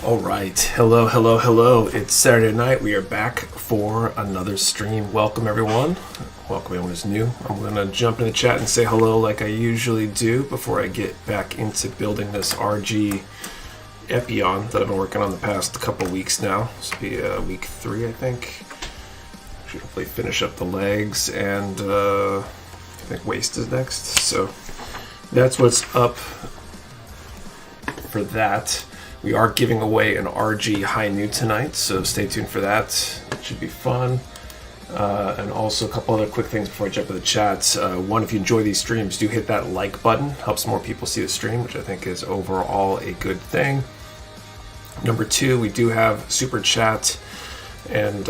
All right, hello. It's Saturday night. We are back for another stream. Welcome everyone. Welcome everyone who's new. I'm gonna jump in the chat and say hello like I usually do before I get back into building this RG Epion that I've been working on the past couple weeks now. This will be week 3, I think. Should hopefully finish up the legs and I think waist is next. So that's what's up for that. We are giving away an RG Hi-Nu tonight, so stay tuned for that. It should be fun. And also a couple other quick things before I jump into the chat. One, if you enjoy these streams, do hit that like button. Helps more people see the stream, which I think is overall a good thing. Number 2, we do have Super Chat and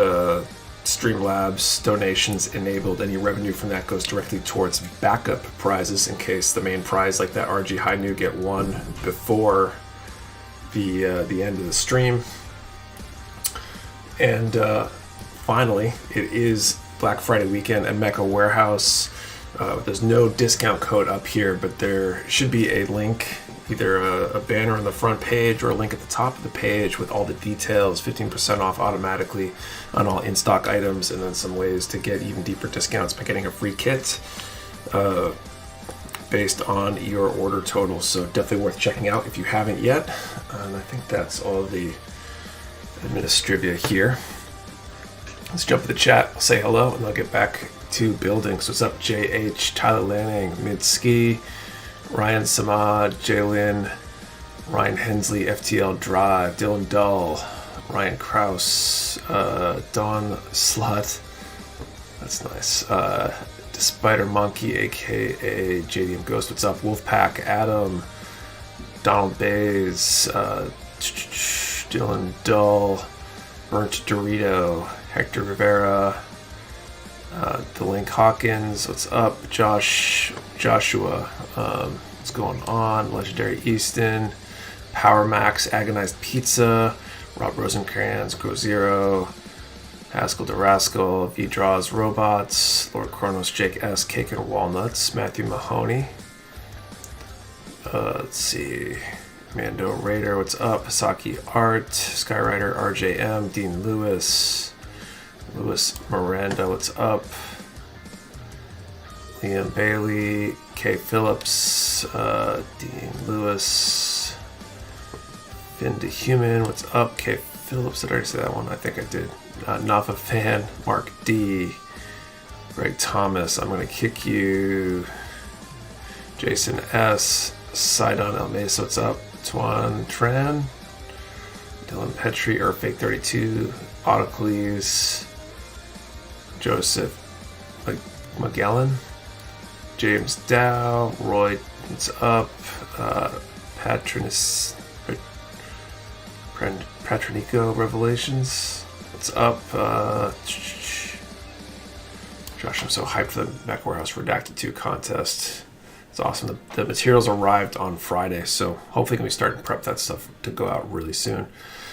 Streamlabs donations enabled. Any revenue from that goes directly towards backup prizes in case the main prize, like that RG Hi-Nu, get won before the end of the stream. And finally, it is Black Friday weekend at Mecha Warehouse. There's no discount code up here, but there should be a link, either a banner on the front page or a link at the top of the page with all the details, 15% off automatically on all in-stock items, and then some ways to get even deeper discounts by getting a free kit based on your order total. So definitely worth checking out if you haven't yet. And I think that's all the administrivia here. Let's jump to the chat. I'll say hello and I'll get back to building. So what's up, JH, Tyler Lanning, Midski, Ryan Samad, Jalen, Ryan Hensley, FTL Drive, Dylan Dull, Ryan Kraus, Dawn Slut. That's nice. Spider Monkey, aka JDM Ghost, what's up? Wolfpack, Adam, Donald Bays, Dylan Dull, Burnt Dorito, Hector Rivera, DeLink Hawkins, what's up? Joshua, what's going on? Legendary Easton, Power Max, Agonized Pizza, Rob Rosencrantz, Grow Zero, Haskell DeRascal, V-Draws Robots, Lord Kronos, Jake S, Cake and Walnuts, Matthew Mahoney. Let's see. Mando Raider, what's up? Hasaki Art, Skyrider, RJM, Dean Lewis, Lewis Miranda, what's up? Liam Bailey, K Phillips, Dean Lewis, Finn DeHuman, what's up? K Phillips, did I already say that one? I think I did. Nafa Fan, Mark D, Greg Thomas, I'm gonna kick you, Jason S, Sidon El Mesa, what's up? Tuan Tran, Dylan Petrie, Fake32, Autocles, Joseph Magellan, James Dow, Roy, what's up? Patronico Revelations, what's up? Josh, I'm so hyped for the Mecha Warehouse Redacted 2 contest. It's awesome. The materials arrived on Friday, so hopefully we start to prep that stuff to go out really soon.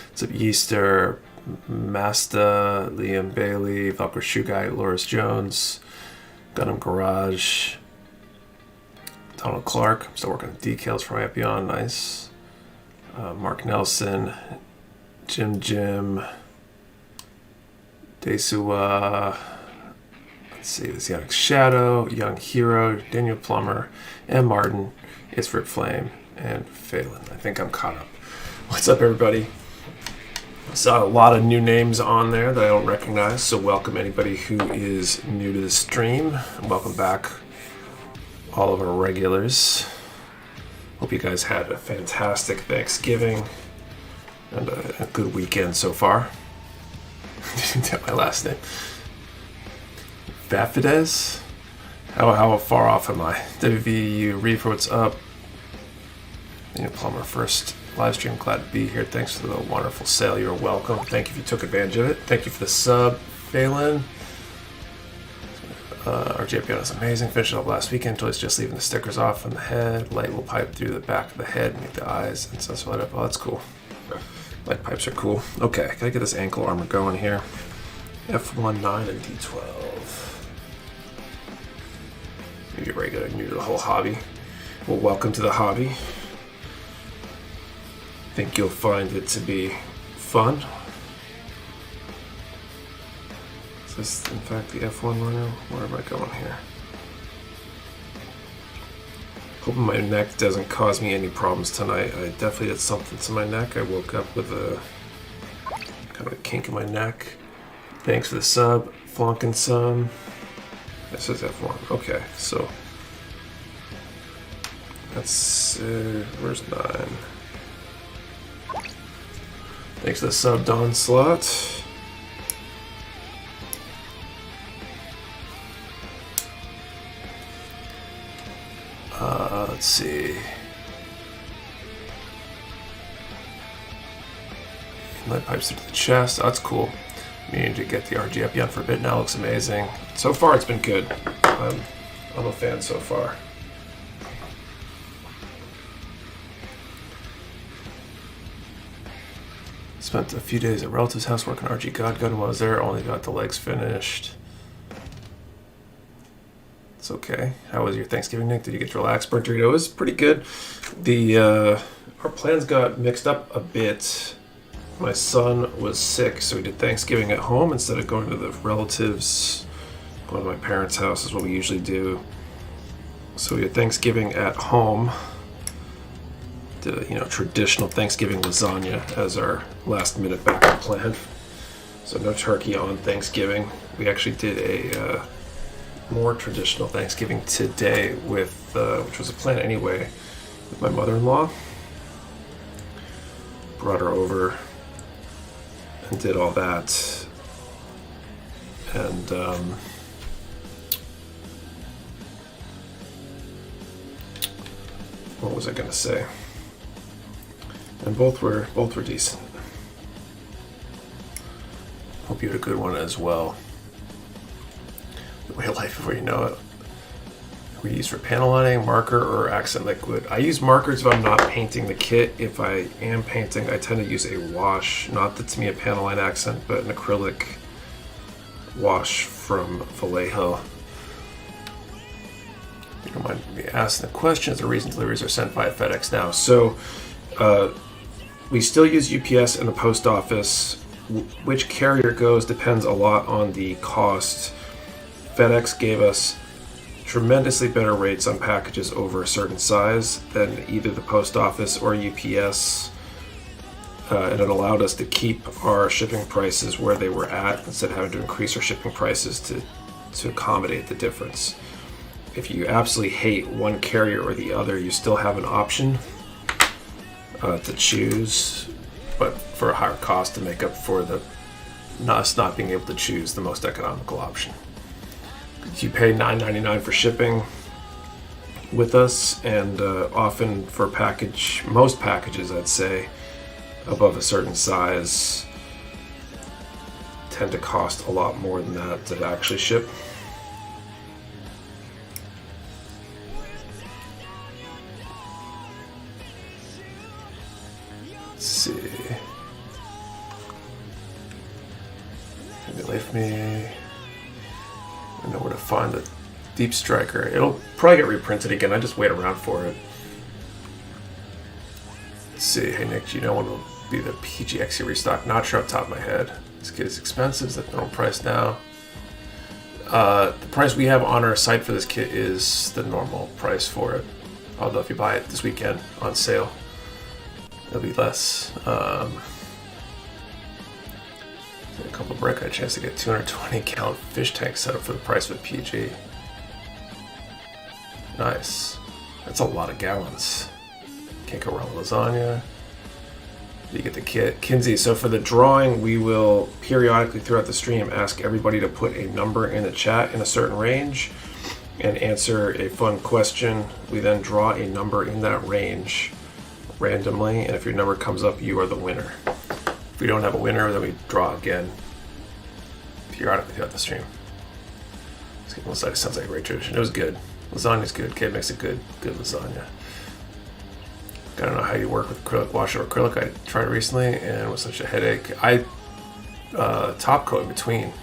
What's up, Easter, Masta, Liam Bailey, Velcro Shoe Guy, Loris Jones, Gundam Garage, Donald Clark. I'm still working on decals for my Epion. Nice. Mark Nelson, Jim, Desua, let's see, this Yannick Shadow, Young Hero, Daniel Plummer, M. Martin, It's Rip Flame, and Phelan. I think I'm caught up. What's up, everybody? Saw a lot of new names on there that I don't recognize, so welcome anybody who is new to the stream. Welcome back, all of our regulars. Hope you guys had a fantastic Thanksgiving and a good weekend so far. Didn't tell my last name. Vafidez? How far off am I? WVU Reefer, what's up? Daniel Plummer, first live stream, glad to be here. Thanks for the wonderful sale. You're welcome. Thank you if you took advantage of it. Thank you for the sub, Phelan. RJPN is amazing. Finished it up last weekend. Toys just leaving the stickers off from the head. Light will pipe through the back of the head, make the eyes and stuff light up. Oh, that's cool. Light pipes are cool. Okay, can I get this ankle armor going here? F19 and D12. Maybe you're regular, new to the whole hobby. Well, welcome to the hobby. think you'll find it to be fun. Is this in fact the F1 logo? Where am I going here? Hoping my neck doesn't cause me any problems tonight. I definitely did something to my neck. I woke up with a kind of a kink in my neck. Thanks for the sub, Flonkin Sun. This says F1. Okay, so that's where's 9? Thanks for the sub, Don Slot. Let's see. Lead pipes through to the chest. Oh, that's cool. Meaning to get the RG up for a bit now. Looks amazing. So far, it's been good. I'm a fan so far. Spent a few days at relative's house working RG Gundam while I was there. Only got the legs finished. It's okay. How was your Thanksgiving, Nick? Did you get to relax? Burnt Dorito was pretty good. Our plans got mixed up a bit. My son was sick, so we did Thanksgiving at home instead of going to the relatives. Going to my parents' house is what we usually do. So we did Thanksgiving at home. Did a traditional Thanksgiving lasagna as our last-minute backup plan. So no turkey on Thanksgiving. We actually did a more traditional Thanksgiving today with, which was a plan anyway, with my mother-in-law. Brought her over and did all that. And what was I gonna say? And both were decent. Hope you had a good one as well. The way of life before you know it. We use for panel lining, marker, or accent liquid. I use markers if I'm not painting the kit. If I am painting, I tend to use a wash. Not that to me a panel line accent, but an acrylic wash from Vallejo. You don't mind me asking the questions. The reason deliveries are sent via FedEx now. So we still use UPS and the post office. Which carrier goes depends a lot on the cost. FedEx gave us tremendously better rates on packages over a certain size than either the post office or UPS, and it allowed us to keep our shipping prices where they were at instead of having to increase our shipping prices to accommodate the difference. If you absolutely hate one carrier or the other, you still have an option to choose, but for a higher cost to make up for us not being able to choose the most economical option. You pay $9.99 for shipping with us, and often for most packages, I'd say, above a certain size, tend to cost a lot more than that to actually ship. Let's see. Maybe leave me. I know where to find the Deep Striker. It'll probably get reprinted again. I just wait around for it. Let's see. Hey Nick, do you know when will be the PGXE restock? Not sure off the top of my head. This kit is expensive. Is that the normal price now? The price we have on our site for this kit is the normal price for it. Although if you buy it this weekend on sale, it'll be less. A couple of break, I had a chance to get 220 gallon fish tank set up for the price of a PG. Nice. That's a lot of gallons. Can't go wrong with lasagna. You get the kit. Kinsey, so for the drawing, we will periodically throughout the stream ask everybody to put a number in the chat in a certain range and answer a fun question. We then draw a number in that range randomly, and if your number comes up, you are the winner. If we don't have a winner, then we draw again periodically throughout the stream. Lasagna sounds like a great tradition. It was good. Lasagna's good. Kid makes a good lasagna. I don't know how you work with acrylic wash or acrylic. I tried recently and it was such a headache. I top coat in between.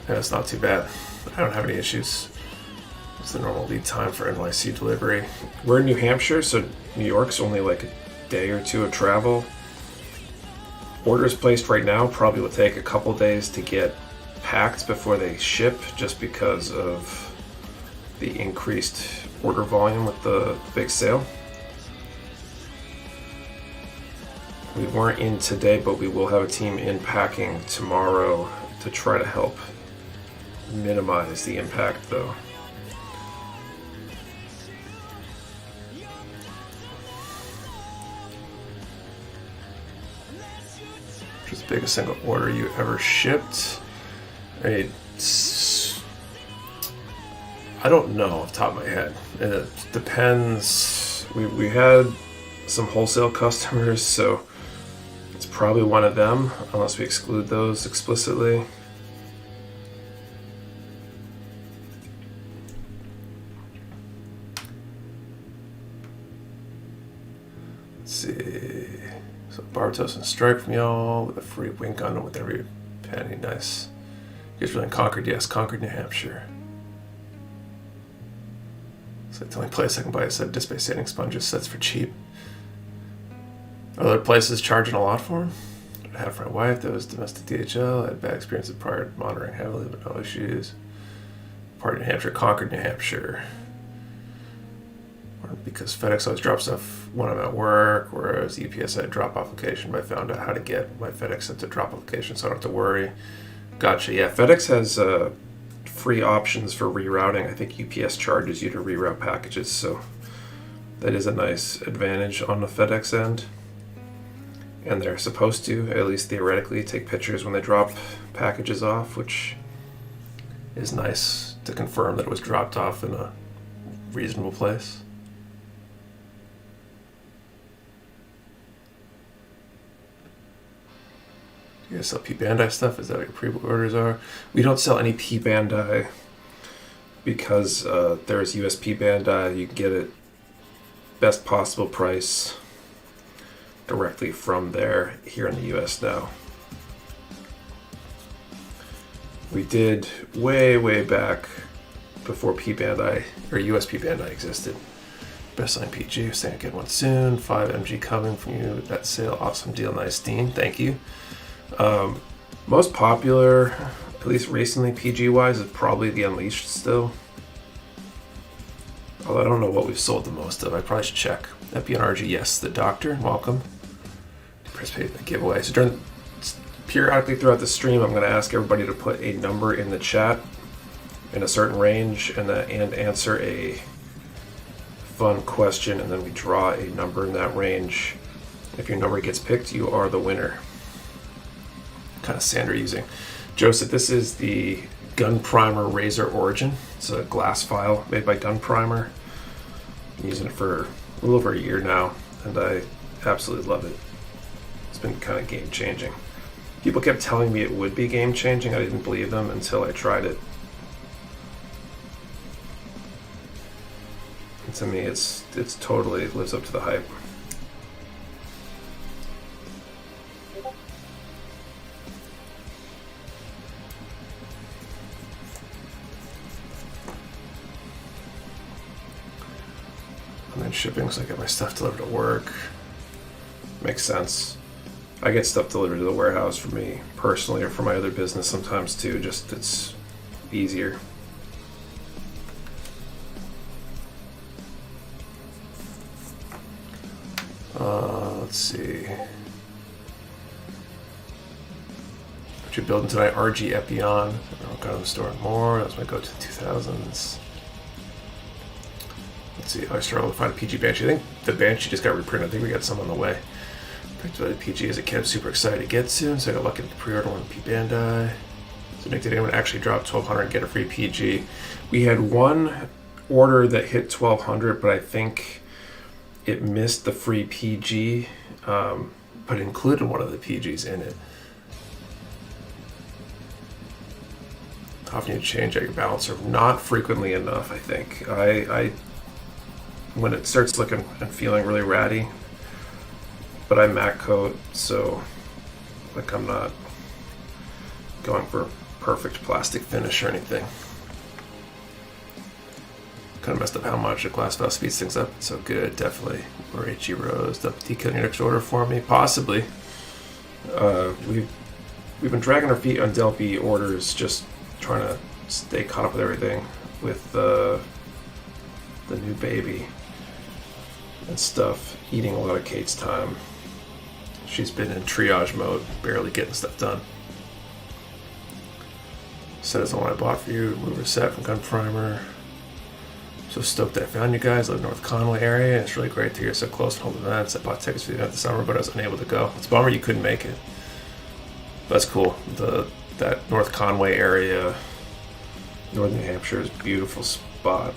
And it's not too bad. I don't have any issues. It's the normal lead time for NYC delivery. We're in New Hampshire, so New York's only like a day or two of travel. Orders placed right now probably will take a couple days to get packed before they ship, just because of the increased order volume with the big sale. We weren't in today, but we will have a team in packing tomorrow to try to help minimize the impact, though. What's the biggest single order you ever shipped? I don't know off the top of my head. It depends. We had some wholesale customers, so it's probably one of them, unless we exclude those explicitly. Let's see. So Bartos and Strike from y'all with a free wing Gundam with every penny. Nice. You guys really in Concord? Yes, Concord, New Hampshire. So the only place I can buy a set of disc-based sanding sponges sets for cheap. Other places charging a lot for them. I had for my wife that was domestic DHL. I had bad experiences prior to monitoring heavily, but no issues. Part of New Hampshire, Concord, New Hampshire. Because FedEx always drops stuff when I'm at work, whereas UPS had a drop-off location, but I found out how to get my FedEx sent to drop-off location, so I don't have to worry. Gotcha. Yeah, FedEx has free options for rerouting. I think UPS charges you to reroute packages, so that is a nice advantage on the FedEx end. And they're supposed to, at least theoretically, take pictures when they drop packages off, which is nice to confirm that it was dropped off in a reasonable place. You guys sell P Bandai stuff? Is that what your pre-orders are? We don't sell any P Bandai because there's USP Bandai. You can get it best possible price directly from there here in the US now. We did way back before P Bandai or USP Bandai existed. Best-selling PG, saying I get one soon. 5 MG coming from you. That sale, awesome deal, nice Dean. Thank you. Most popular, at least recently, PG-wise, is probably the Unleashed still. Although I don't know what we've sold the most of. I probably should check. RG, yes. The Doctor, welcome. Participate in the giveaway. So periodically throughout the stream, I'm going to ask everybody to put a number in the chat in a certain range and answer a fun question, and then we draw a number in that range. If your number gets picked, you are the winner. Kind of sand are using. Joseph, this is the Gun Primer Razor Origin. It's a glass file made by Gun Primer. I'm using it for a little over a year now, and I absolutely love it. It's been kind of game-changing. People kept telling me it would be game-changing. I didn't believe them until I tried it. And to me, it's totally lives up to the hype. And then shipping, so I get my stuff delivered at work. Makes sense. I get stuff delivered to the warehouse for me personally or for my other business sometimes too. Just it's easier. Let's see. What you building tonight? RG Epion. Gundam Store and more. That's my go-to 2000s. Let's see. I struggle to find a PG Banshee. I think the Banshee just got reprinted. I think we got some on the way. Picked up the PG as a kid. I'm super excited to get soon. So I got lucky to pre-order one P Bandai. So Nick, did anyone actually drop 1200 and get a free PG? We had one order that hit 1200, but I think it missed the free PG, but included one of the PGs in it. How often you change out your balancer? Not frequently enough, I think. I when it starts looking and feeling really ratty, but I matte coat, so like I'm not going for perfect plastic finish or anything. Kind of messed up how much a class file speeds things up. It's so good, definitely. Or HG Rose, WTK on your next order for me? Possibly. We've been dragging our feet on Del B orders, just trying to stay caught up with everything with the new baby and stuff, eating a lot of Kate's time. She's been in triage mode, barely getting stuff done. Set is the one I bought for you. Mover set from Gun Primer. So stoked that I found you guys. I live in North Conway area, and it's really great to hear so close to home events. I bought tickets for the event this summer, but I was unable to go. It's a bummer you couldn't make it. That's cool. That North Conway area, Northern New Hampshire, is a beautiful spot.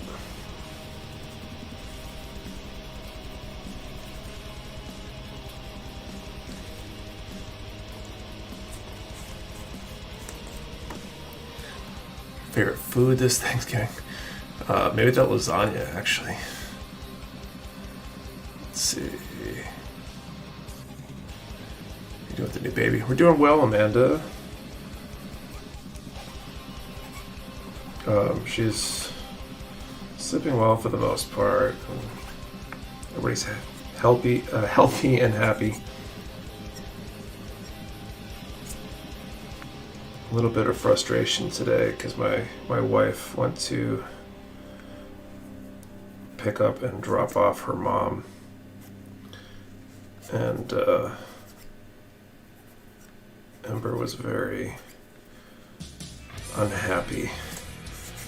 Favorite food this Thanksgiving? Maybe that lasagna, actually. Let's see. You doing with the new baby? We're doing well, Amanda. She's sleeping well for the most part. Everybody's healthy and happy. A little bit of frustration today because my wife went to pick up and drop off her mom, and Ember was very unhappy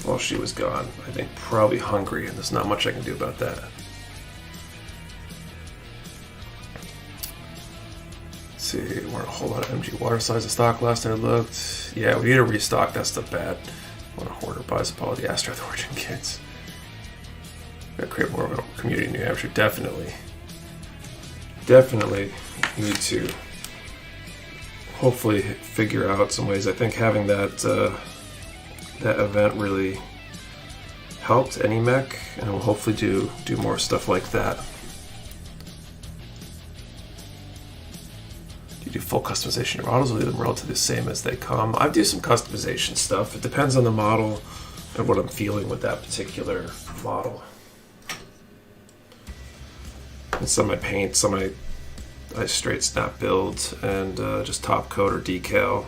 while she was gone. I think probably hungry, and there's not much I can do about that. Let's see, we weren't a whole lot of MG water size in stock last I looked. Yeah, we need to restock. That's the bad. When a hoarder buys up all the Astroth Origin kits. Gotta create more of a community in New Hampshire. Definitely need to hopefully figure out some ways. I think having that event really helped any mech, and we'll hopefully do more stuff like that. Do you do full customization of models, or leave them relatively the same as they come? I do some customization stuff. It depends on the model and what I'm feeling with that particular model. And some I paint, some I straight snap build, and just top coat or decal.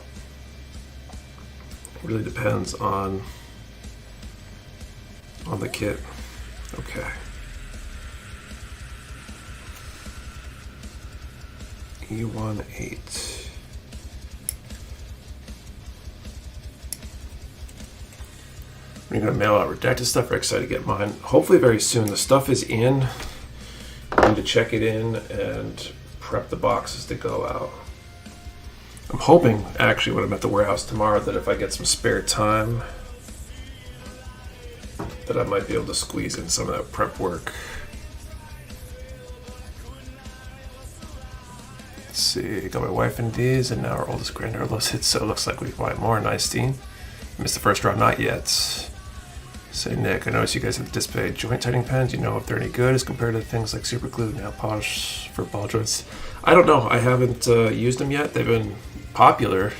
It really depends on the kit. Okay. E18. I'm gonna mail out redacted stuff. We're excited to get mine. Hopefully very soon. The stuff is in. I need to check it in and prep the boxes to go out. I'm hoping, actually, when I'm at the warehouse tomorrow, that if I get some spare time, that I might be able to squeeze in some of that prep work. Let's see, got my wife in these, and now our oldest granddaughter loves it, so it looks like we can buy more. Nice team. Missed the first round, not yet. Say, Nick, I noticed you guys have the display joint tightening pens. You know if they're any good as compared to things like super glue, nail polish for ball joints? I don't know. I haven't used them yet. They've been popular.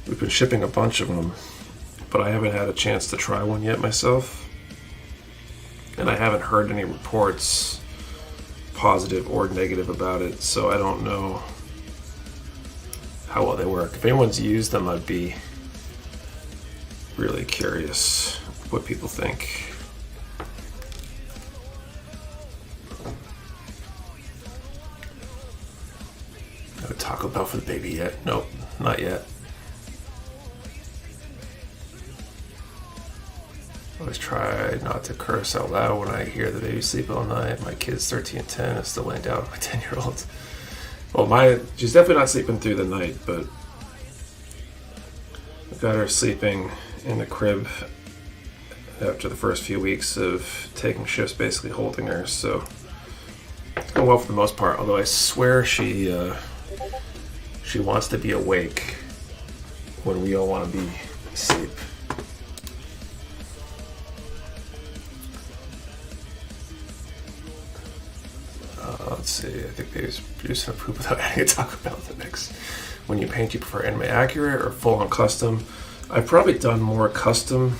We've been shipping a bunch of them, but I haven't had a chance to try one yet myself. And I haven't heard any reports, positive or negative, about it, so I don't know how well they work. If anyone's used them, I'd be really curious what people think. No Taco Bell for the baby yet? Nope, not yet. Always try not to curse out loud when I hear the baby sleep all night. My kid's 13 and 10 and still laying down with my 10-year-old. Well, she's definitely not sleeping through the night, but I've got her sleeping in the crib after the first few weeks of taking shifts, basically holding her, so it's going well for the most part, although I swear she wants to be awake when we all want to be asleep. Let's see, I think baby's producing a poop without adding a Taco Bell in the mix. When you paint, you prefer anime accurate or full on custom? I've probably done more custom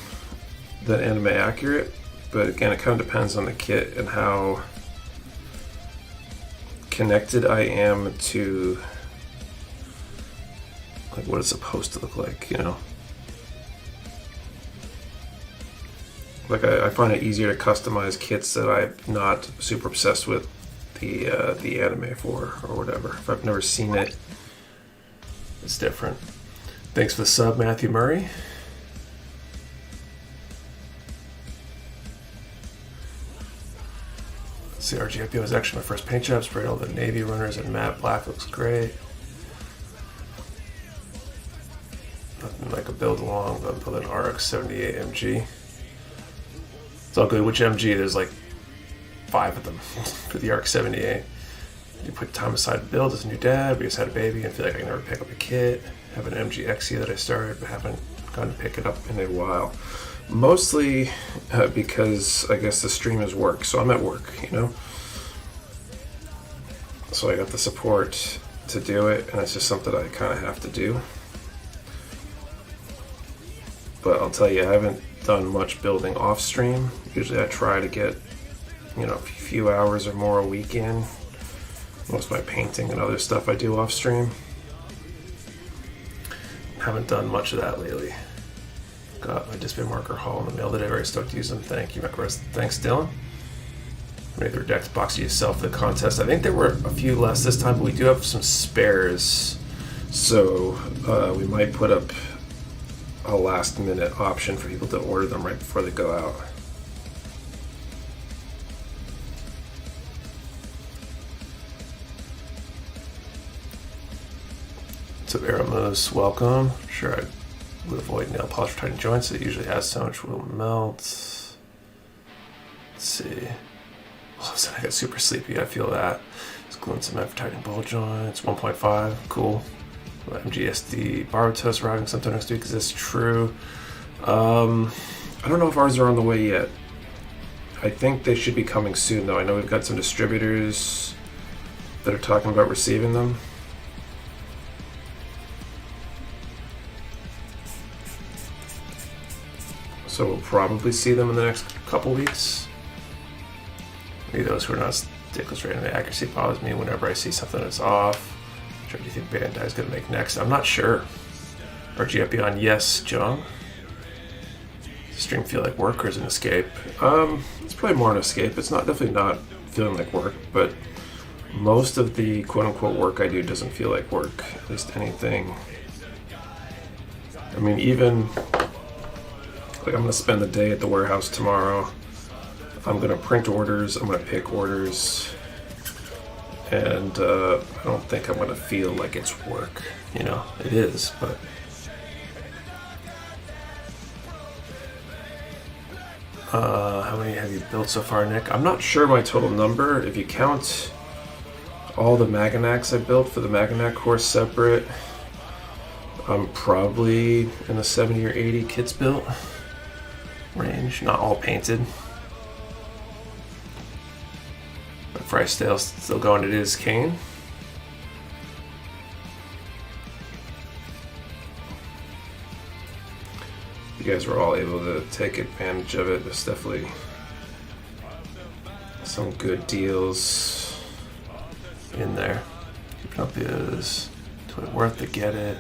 than anime accurate, but again, it kind of depends on the kit and how connected I am to like what it's supposed to look like, you know. Like I find it easier to customize kits that I'm not super obsessed with the anime for or whatever. If I've never seen it, it's different. Thanks for the sub, Matthew Murray. Let's see, RG Hi-Nu was actually my first paint job. Sprayed all the navy runners and matte black. Looks great. Nothing like a build along, but I'm building RX-78 MG. It's all good. Which MG? There's like 5 of them for the RX-78. You put time aside to build as a new dad. We just had a baby and feel like I can never pick up a kit. Have an MG XE that I started, but haven't gotten to pick it up in a while. Mostly because I guess the stream is work, so I'm at work, you know. So I got the support to do it, and it's just something I kind of have to do. But I'll tell you, I haven't done much building off stream. Usually I try to get, you know, a few hours or more a week in. Most of my painting and other stuff I do off stream. Haven't done much of that lately. Got my display marker haul in the mail today. Very stoked to use them. Thank you, Mecha Warehouse. Thanks, Dylan. Made the redacted box yourself for the contest. I think there were a few less this time, but we do have some spares. So we might put up a last minute option for people to order them right before they go out. So Aramus, welcome. Sure, I would avoid nail polish for tighten joints. It usually has so much will melt. Let's see. All of a sudden I got super sleepy. I feel that. It's gluing cement for tightening ball joints. 1.5, cool. MGSD bar toast arriving sometime next week. Is this true? I don't know if ours are on the way yet. I think they should be coming soon, though. I know we've got some distributors that are talking about receiving them. So we'll probably see them in the next couple weeks. Maybe those who are not sticklers rating the accuracy bothers me whenever I see something that's off. What do you think Bandai is going to make next? I'm not sure. RG Hi-Nu on yes, John. Does the stream feel like work or is it an escape? It's probably more an escape. It's not definitely not feeling like work, but most of the quote-unquote work I do doesn't feel like work. At least anything. I mean, even like I'm going to spend the day at the warehouse tomorrow. I'm going to print orders. I'm going to pick orders. And I don't think I'm going to feel like it's work. You know, it is, but... how many have you built so far, Nick? I'm not sure my total number. If you count all the Maganacs I built for the Maganac course separate, I'm probably in the 70 or 80 kits built range. Not all painted. But Fry still going. It is Kane. You guys were all able to take advantage of it. There's definitely some good deals in there. Keeping up is totally worth to get it.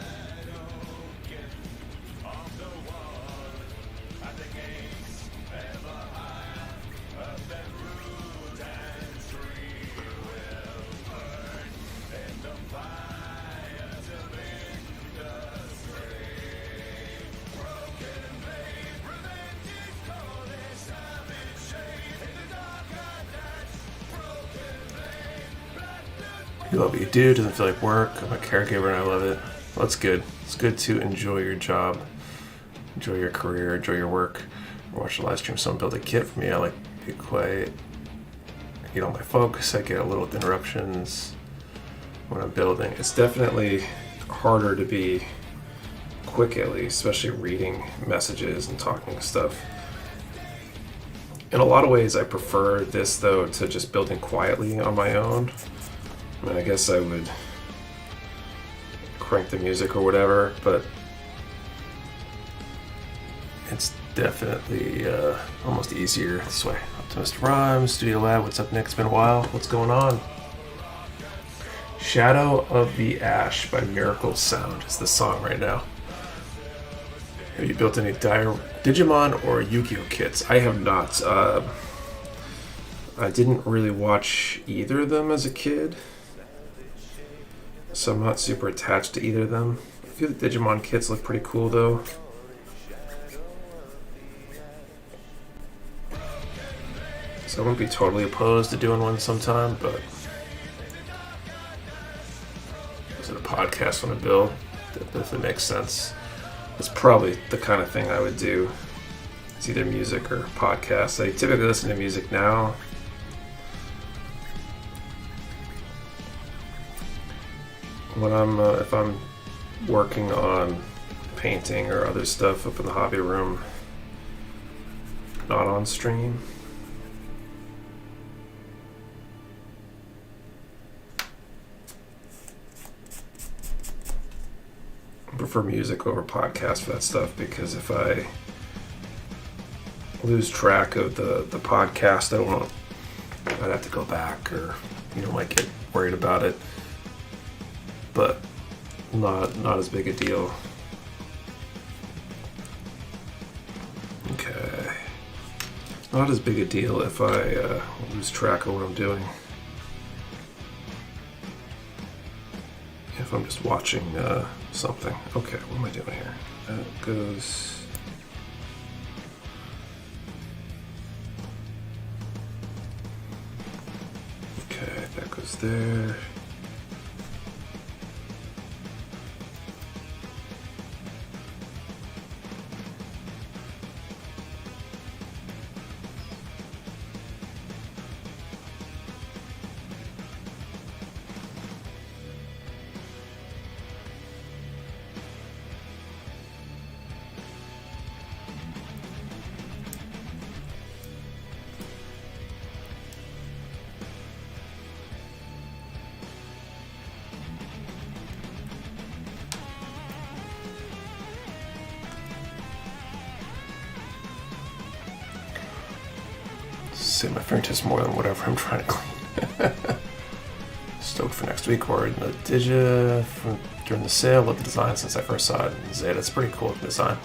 You love what you do, doesn't feel like work. I'm a caregiver and I love it. Well, that's good. It's good to enjoy your job, enjoy your career, enjoy your work. Watch the live stream, someone build a kit for me. I like to be quiet, get all my focus. I get a little interruptions when I'm building. It's definitely harder to be quick, at least, especially reading messages and talking and stuff. In a lot of ways, I prefer this, though, to just building quietly on my own. I mean, I guess I would crank the music or whatever, but it's definitely almost easier this way. Optimist Rhymes, Studio Lab, what's up, Nick? It's been a while. What's going on? Shadow of the Ash by Miracle Sound is the song right now. Have you built any Digimon or Yu-Gi-Oh kits? I have not. I didn't really watch either of them as a kid, so I'm not super attached to either of them. I feel the Digimon kits look pretty cool though. So I wouldn't be totally opposed to doing one sometime, but is it a podcast on a build? If it makes sense. It's probably the kind of thing I would do. It's either music or podcast. I typically listen to music now. When if I'm working on painting or other stuff up in the hobby room, not on stream. I prefer music over podcast for that stuff, because if I lose track of the podcast, I'd have to go back, or might get worried about it. But not as big a deal. Okay. Not as big a deal if I lose track of what I'm doing. If I'm just watching something. Okay, what am I doing here? That goes... Okay, that goes there. Save my fingertips more than whatever I'm trying to clean. Stoked for next week. Or the Digi during the sale. Love the design since I first saw it in Zeta. It's pretty cool design.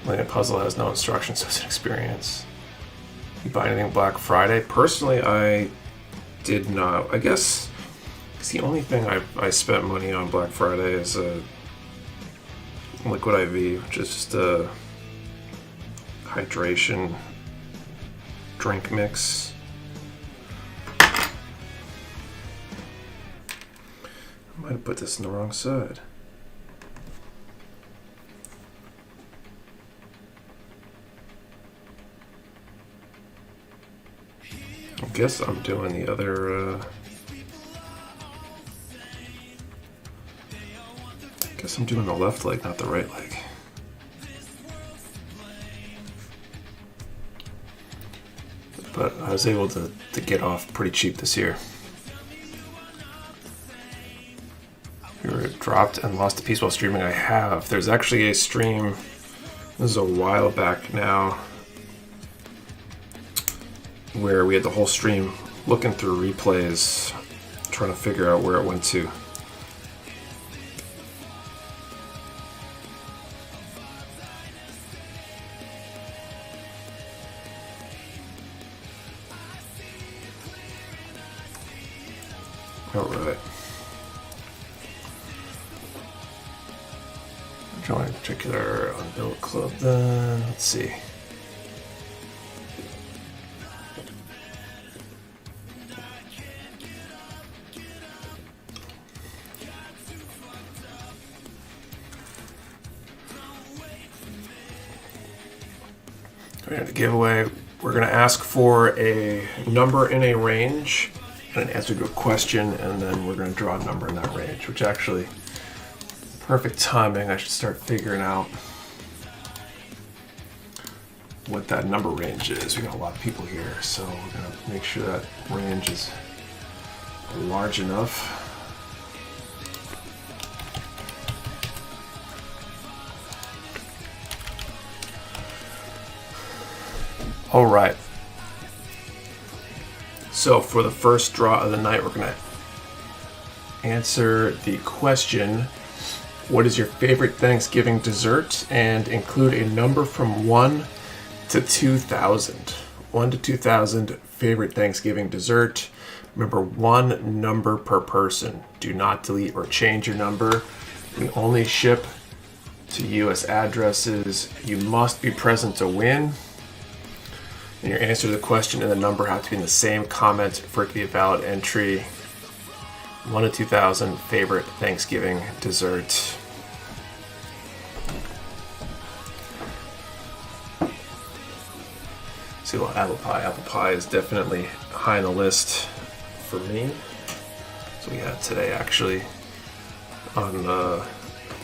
Playing a puzzle has no instructions, so it's an experience. You buy anything Black Friday? Personally, I did not. I guess the only thing I spent money on Black Friday is a Liquid IV, which is just a hydration drink mix. I might have put this on the wrong side. I guess I'm doing the other I guess I'm doing the left leg, not the right leg. But I was able to get off pretty cheap this year. You were dropped and lost a piece while streaming? I have. There's actually a stream, this is a while back now, where we had the whole stream looking through replays, trying to figure out where it went to. Alright. Join a particular unbuilt club then. Let's see. We have the giveaway. We're going to ask for a number in a range and an answer to a question, and then we're going to draw a number in that range, which actually, perfect timing. I should start figuring out what that number range is. We got a lot of people here, so we're going to make sure that range is large enough. All right. So for the first draw of the night, we're going to answer the question, what is your favorite Thanksgiving dessert? And include a number from 1 to 2,000. 1 to 2,000 favorite Thanksgiving dessert. Remember, one number per person. Do not delete or change your number. We only ship to US addresses. You must be present to win. And your answer to the question and the number have to be in the same comment for it to be a valid entry. 1 to 2,000 favorite Thanksgiving dessert. See, well, apple pie. Apple pie is definitely high on the list for me. So we had today actually on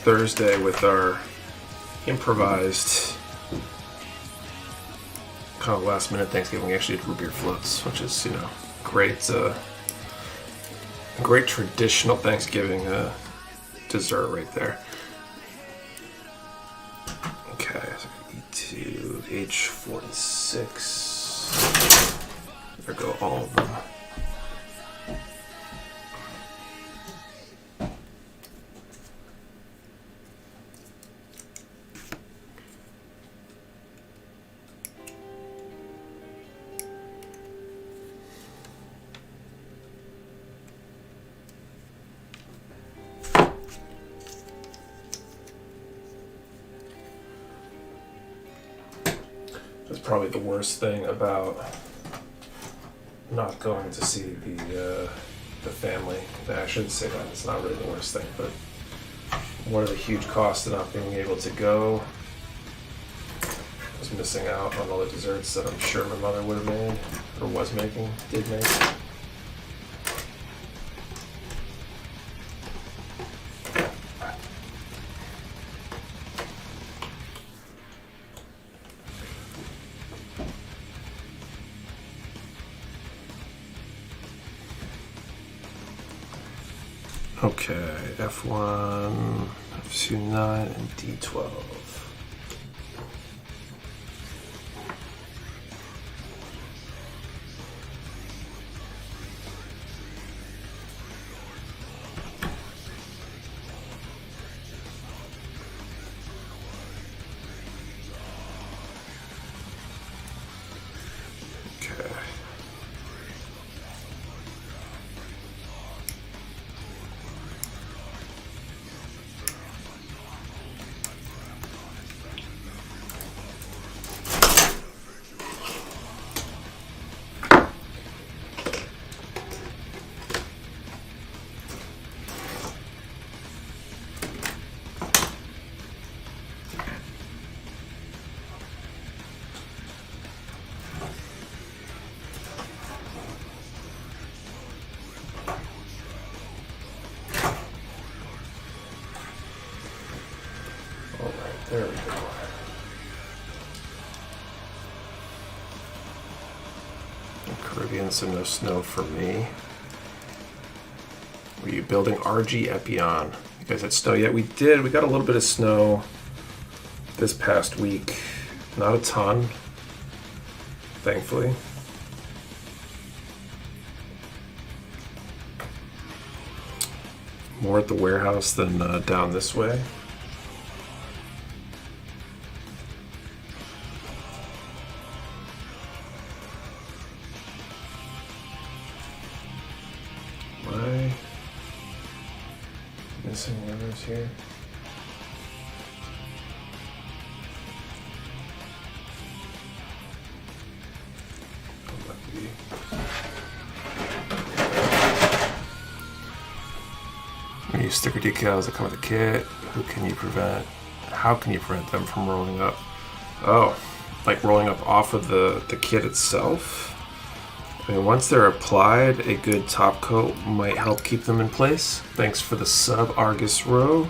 Thursday with our improvised kind of last minute Thanksgiving. We actually did root beer floats, which is, you know, great traditional Thanksgiving dessert right there. Okay, so E2, H46. There go all of them. That's probably the worst thing about not going to see the family. I shouldn't say that. It's not really the worst thing, but one of the huge costs of not being able to go was missing out on all the desserts that I'm sure my mother would have made, or was making, did make. Okay, F1, F29, and D12. Okay. There we go. Caribbean, so no snow for me. Were you building RG Epion? You guys had snow yet? We did. We got a little bit of snow this past week. Not a ton, thankfully. More at the warehouse than down this way. Missing letters here. We use sticker decals that come with the kit. How can you prevent them from rolling up? Oh, like rolling up off of the kit itself? I mean, once they're applied, a good top coat might help keep them in place. Thanks for the sub, Argus Row.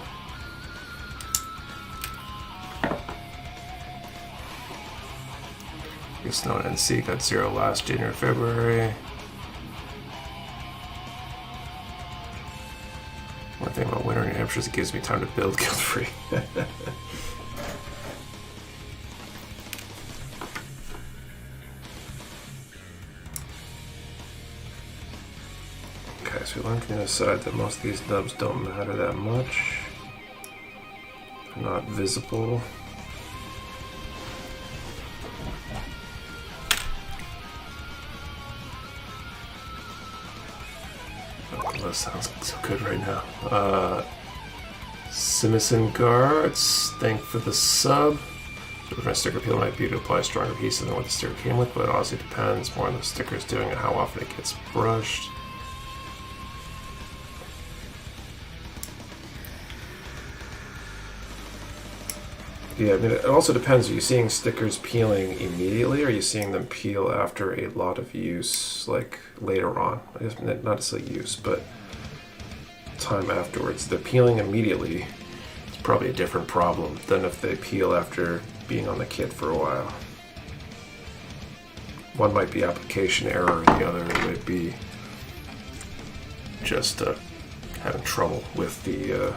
Snow and NC got 0 last January, February. One thing about winter in New Hampshire is it gives me time to build guilt-free. Actually, one can decide that most of these nubs don't matter that much. They're not visible. Oh, that sounds so good right now. Simison Guards, thank for the sub. To prevent sticker peel might be to apply a stronger adhesive than what the sticker came with, but it honestly depends more on the sticker's doing and how often it gets brushed. Yeah, I mean, it also depends. Are you seeing stickers peeling immediately, or are you seeing them peel after a lot of use, like later on? I guess not necessarily use, but time afterwards. If they're peeling immediately, it's probably a different problem than if they peel after being on the kit for a while. One might be application error, and the other might be just having trouble with the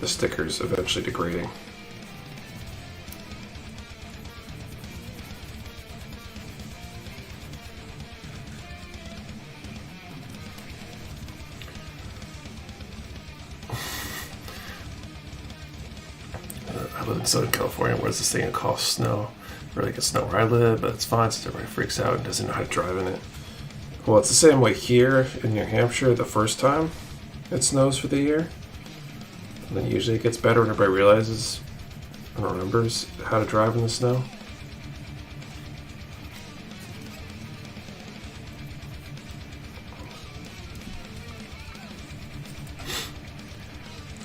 stickers eventually degrading. I live in Southern California. What does this thing call snow? Really gets snow where I live, but it's fine since everybody freaks out and doesn't know how to drive in it. Well, it's the same way here in New Hampshire the first time it snows for the year. And then usually it gets better when everybody realizes and remembers how to drive in the snow.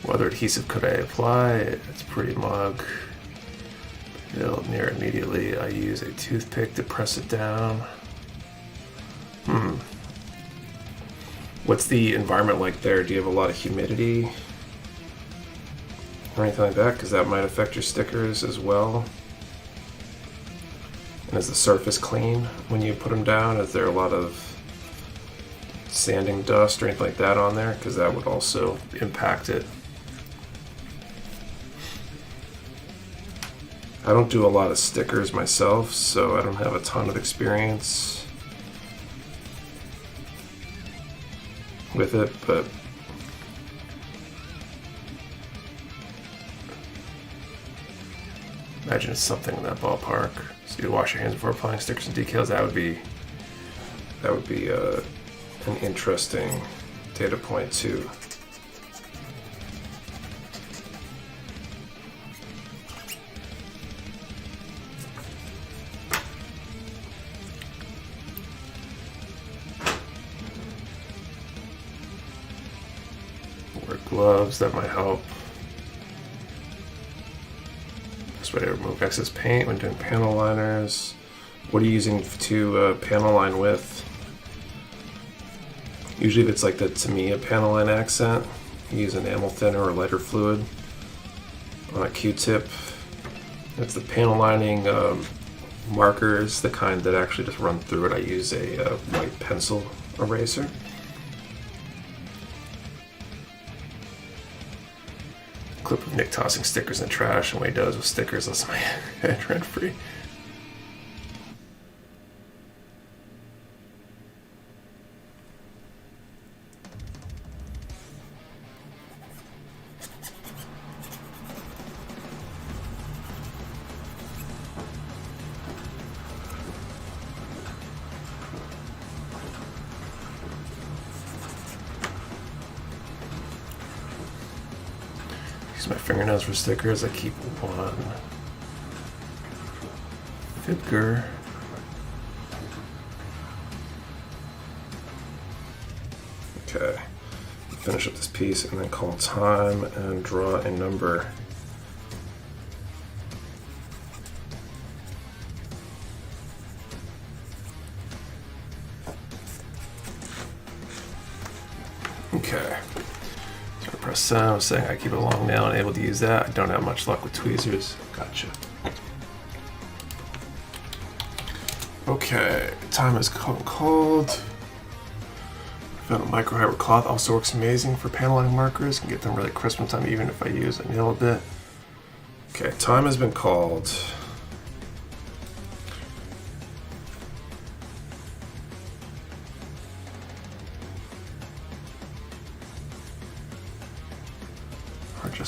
What other adhesive could I apply? It's pretty mug. It'll near immediately. I use a toothpick to press it down. What's the environment like there? Do you have a lot of humidity or anything like that? Because that might affect your stickers as well. And is the surface clean when you put them down? Is there a lot of sanding dust or anything like that on there? Because that would also impact it. I don't do a lot of stickers myself, so I don't have a ton of experience with it, but imagine it's something in that ballpark. So you wash your hands before applying stickers and decals. That would be an interesting data point too. Gloves, that might help. Best way to remove excess paint when doing panel liners. What are you using to panel line with? Usually if it's like the Tamiya panel line accent, you use enamel thinner or lighter fluid on a Q-tip. It's the panel lining markers, the kind that actually just run through it. I use a white pencil eraser. Clip of Nick tossing stickers in the trash, and what he does with stickers lets my head rent free. Use my fingernails for stickers. I keep one Vidger. Okay, finish up this piece and then call time and draw a number. Okay. Press send. I was saying I keep a long nail and able to use that. I don't have much luck with tweezers. Gotcha. Okay, time is cold. Found a microfiber cloth. Also works amazing for paneling markers. Can get them really crisp in time even if I use a nail a bit. Okay, time has been called.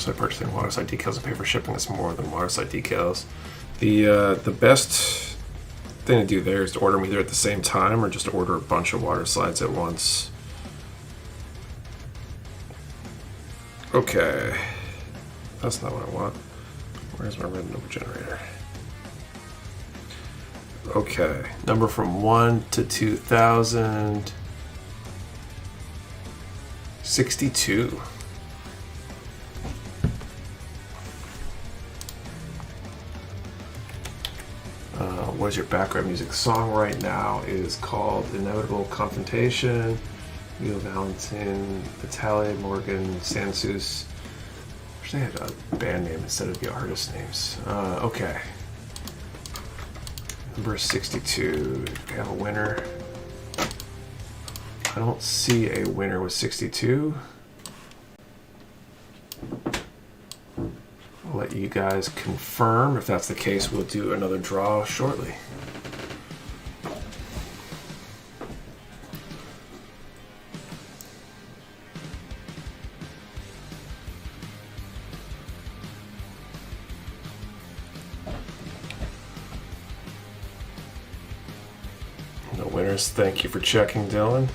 So purchasing waterside decals and pay for shipping is more than waterside decals. The best thing to do there is to order them either at the same time or just order a bunch of water slides at once. Okay, that's not what I want. Where's my red number generator? Okay, number from 1 to 2000. 62. What is your background music? The song right now is called Inevitable Confrontation. Neil Valentin, Vitaly, Morgan, Sansus. I wish they had a band name instead of the artist names. Okay. Number 62. We have a winner. I don't see a winner with 62. I'll let you guys confirm. If that's the case, we'll do another draw shortly. No winners. Thank you for checking, Dylan.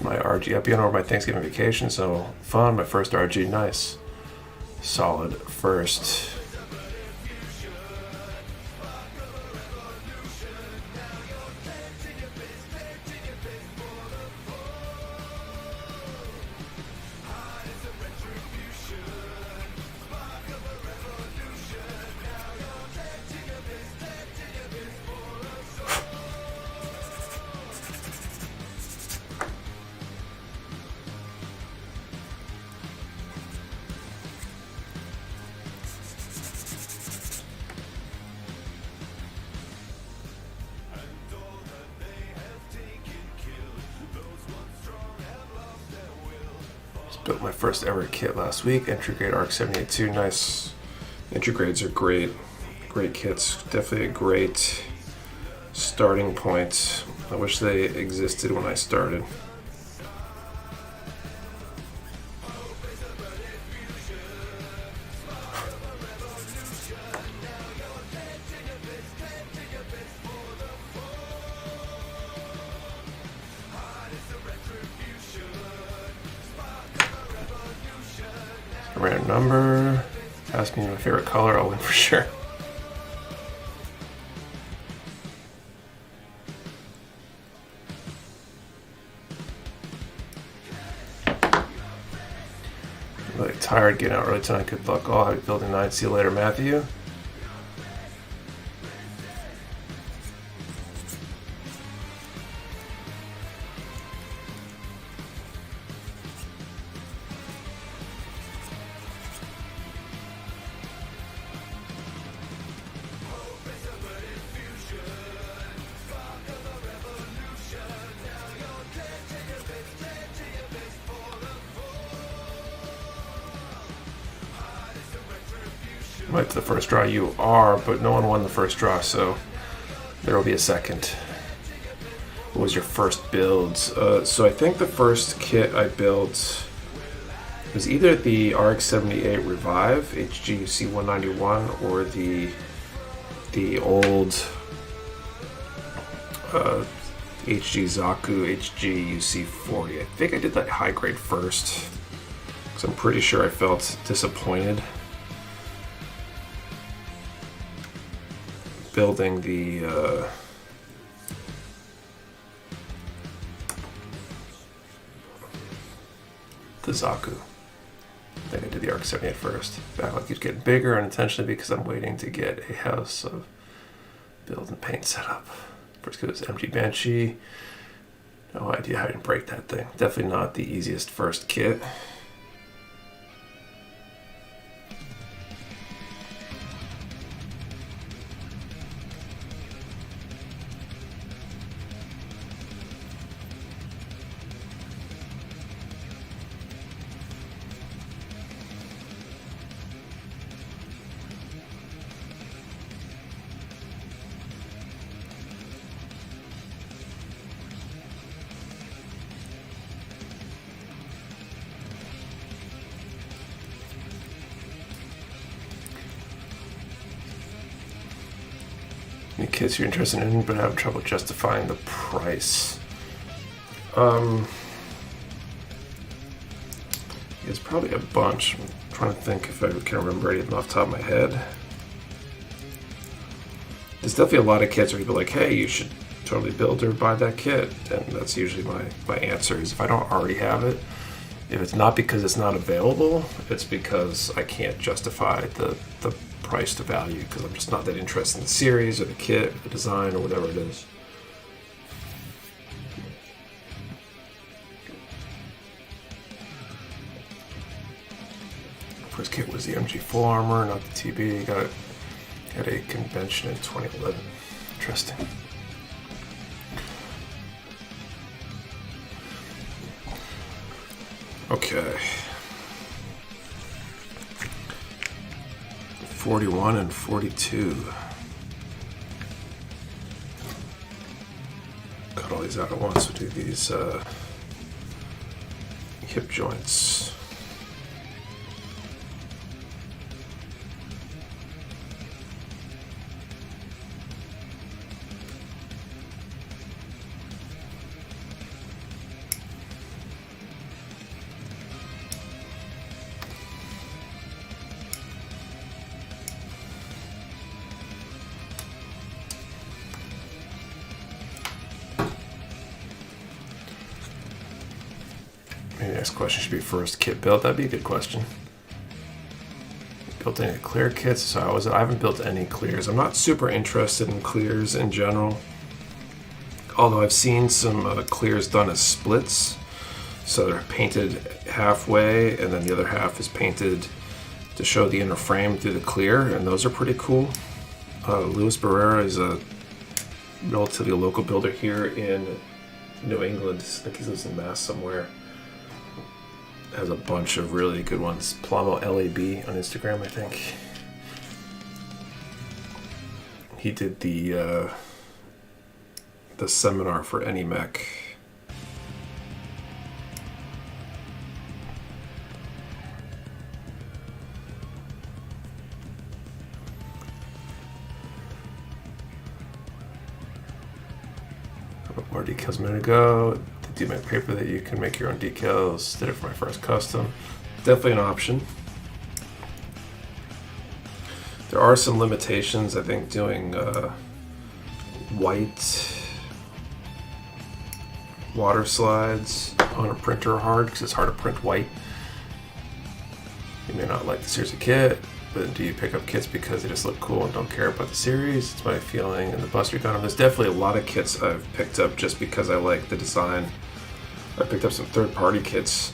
My RG up over my Thanksgiving vacation, so fun. My first RG, nice. Solid first. Built my first ever kit last week. Entry grade ARC 78-2. Nice. Entry grades are great. Great kits. Definitely a great starting point. I wish they existed when I started. Random number. Ask me my favorite color, I'll win for sure. Really tired, getting out early tonight. Good luck all. Happy building 9. See you later, Matthew. Right to the first draw you are, but no one won the first draw, so there will be a second. What was your first builds? So I think the first kit I built was either the RX-78 Revive HGUC 191 or the old HG Zaku HGUC 40. I think I did that high grade first because I'm pretty sure I felt disappointed building the Zaku. I think I did the RX-78 first. Backlog keeps getting bigger unintentionally because I'm waiting to get a house of build and paint set up. First kit was MG Banshee. No idea how to break that thing. Definitely not the easiest first kit. Any kits you're interested in but have trouble justifying the price? It's probably a bunch. I'm trying to think if I can remember any of them off the top of my head. There's definitely a lot of kits where people are like, hey, you should totally build or buy that kit. And that's usually my answer is if I don't already have it. If it's not because it's not available, it's because I can't justify the price to value because I'm just not that interested in the series or the kit, or the design, or whatever it is. First kit was the MG full armor, not the TB. Got it at a convention in 2011. Interesting. Okay. 41 and 42. Cut all these out at once. We'll do these hip joints. Maybe the next question should be first kit build. That'd be a good question. Built any clear kits? So I haven't built any clears. I'm not super interested in clears in general. Although I've seen some clears done as splits. So they're painted halfway and then the other half is painted to show the inner frame through the clear, and those are pretty cool. Luis Barrera is a relatively local builder here in New England. I think he lives in Mass somewhere. Has a bunch of really good ones. Plamo LAB on Instagram, I think. He did the seminar for AnyMech. More decals a minute ago. Do make paper that you can make your own decals. Did it for my first custom. Definitely an option. There are some limitations. I think doing white water slides on a printer are hard because it's hard to print white. You may not like the series of kit, but do you pick up kits because they just look cool and don't care about the series? It's my feeling in the Buster Gundam. There's definitely a lot of kits I've picked up just because I like the design. I picked up some third-party kits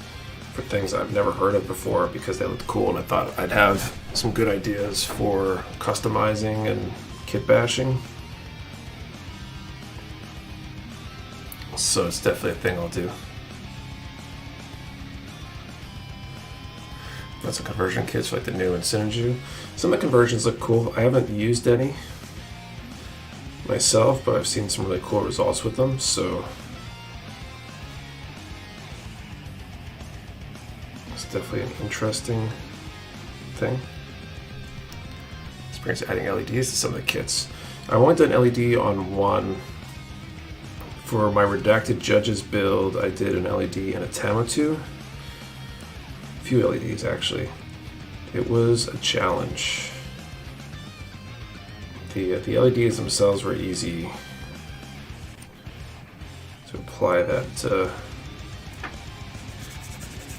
for things I've never heard of before because they looked cool, and I thought I'd have some good ideas for customizing and kit bashing. So it's definitely a thing I'll do. Got some conversion kits for like the new Insinju. Some of the conversions look cool. I haven't used any myself, but I've seen some really cool results with them, so definitely an interesting thing. Experience adding LEDs to some of the kits. I only done LED on one. For my Redacted Judges build, I did an LED and a Tamatu. A few LEDs actually. It was a challenge. The LEDs themselves were easy to apply that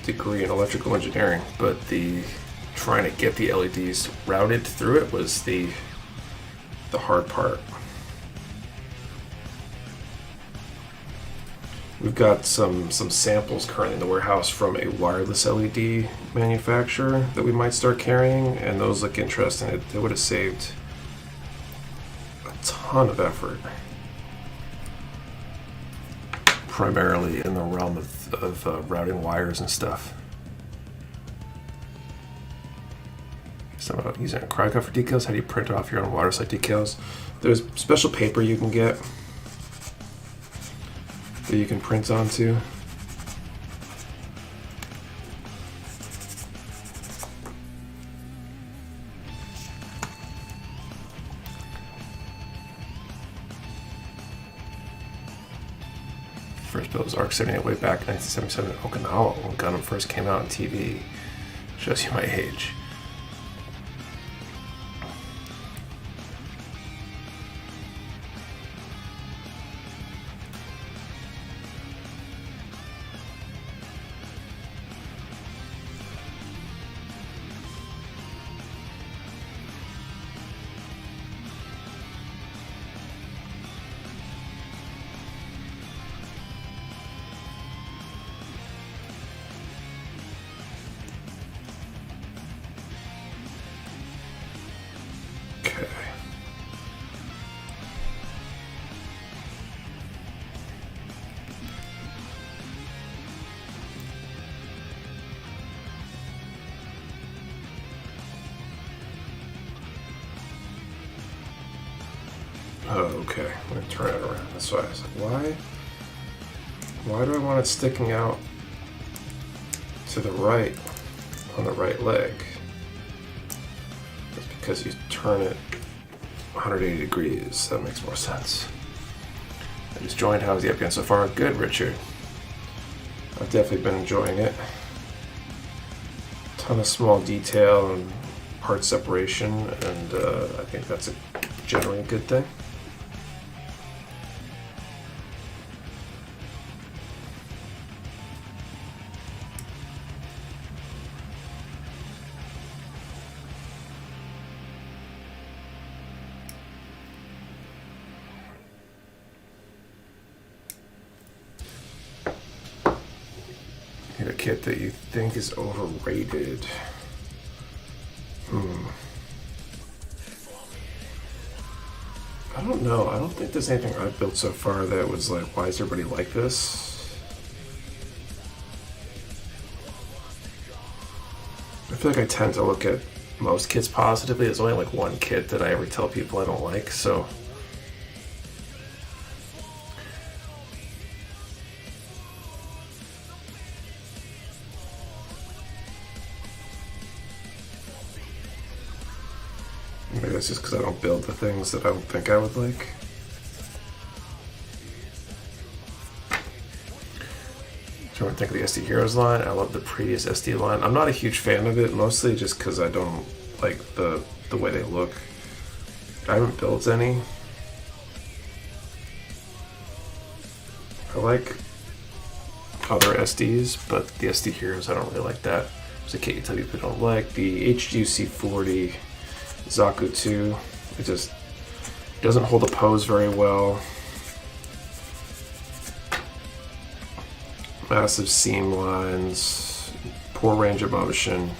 degree in electrical engineering, but the trying to get the LEDs routed through it was the hard part. We've got some samples currently in the warehouse from a wireless LED manufacturer that we might start carrying, and those look interesting. It would have saved a ton of effort, primarily in the realm of routing wires and stuff. So about using a cryogel for decals. How do you print off your own water slide decals? There's special paper you can get that you can print onto. first build was Arc 78 way back in 1977 in Okinawa when Gundam first came out on TV. Shows you my age. Oh, okay. I'm going to turn it around. That's why I was like, why do I want it sticking out to the right on the right leg? That's because you turn it 180 degrees. That makes more sense. I just joined. How's the upgrade so far? Good, Richard. I've definitely been enjoying it. Ton of small detail and part separation, and I think that's generally a good thing. A kit that you think is overrated. I don't know. I don't think there's anything I've built so far that was like, why is everybody like this? I feel like I tend to look at most kits positively. There's only like one kit that I ever tell people I don't like, so. Maybe that's just because I don't build the things that I don't think I would like. Do you want to think of the SD Heroes line? I love the previous SD line. I'm not a huge fan of it, mostly just because I don't like the way they look. I haven't built any. I like other SDs, but the SD Heroes, I don't really like that. There's a kit you tell people don't like. The HGC 40 Zaku 2, it just doesn't hold the pose very well. Massive seam lines, poor range of motion.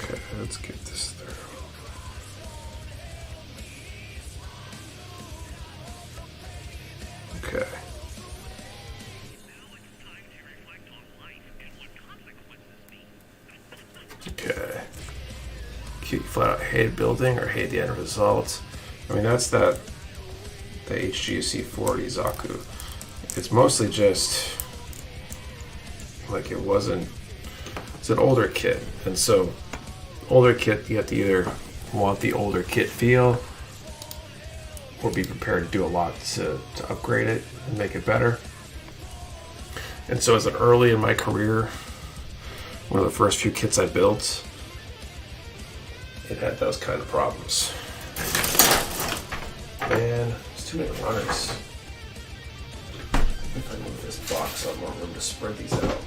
Okay, let's get this through. Okay. Okay. Cute, flat out hate building or hate the end result. I mean, that's the HGC 40 Zaku. It's mostly just like it's an older kit, and so older kit, you have to either want the older kit feel or be prepared to do a lot to upgrade it and make it better. And so as an early in my career, one of the first few kits I built, it had those kind of problems. Man, there's too many runners. If I move this box, I'll have more room to spread these out.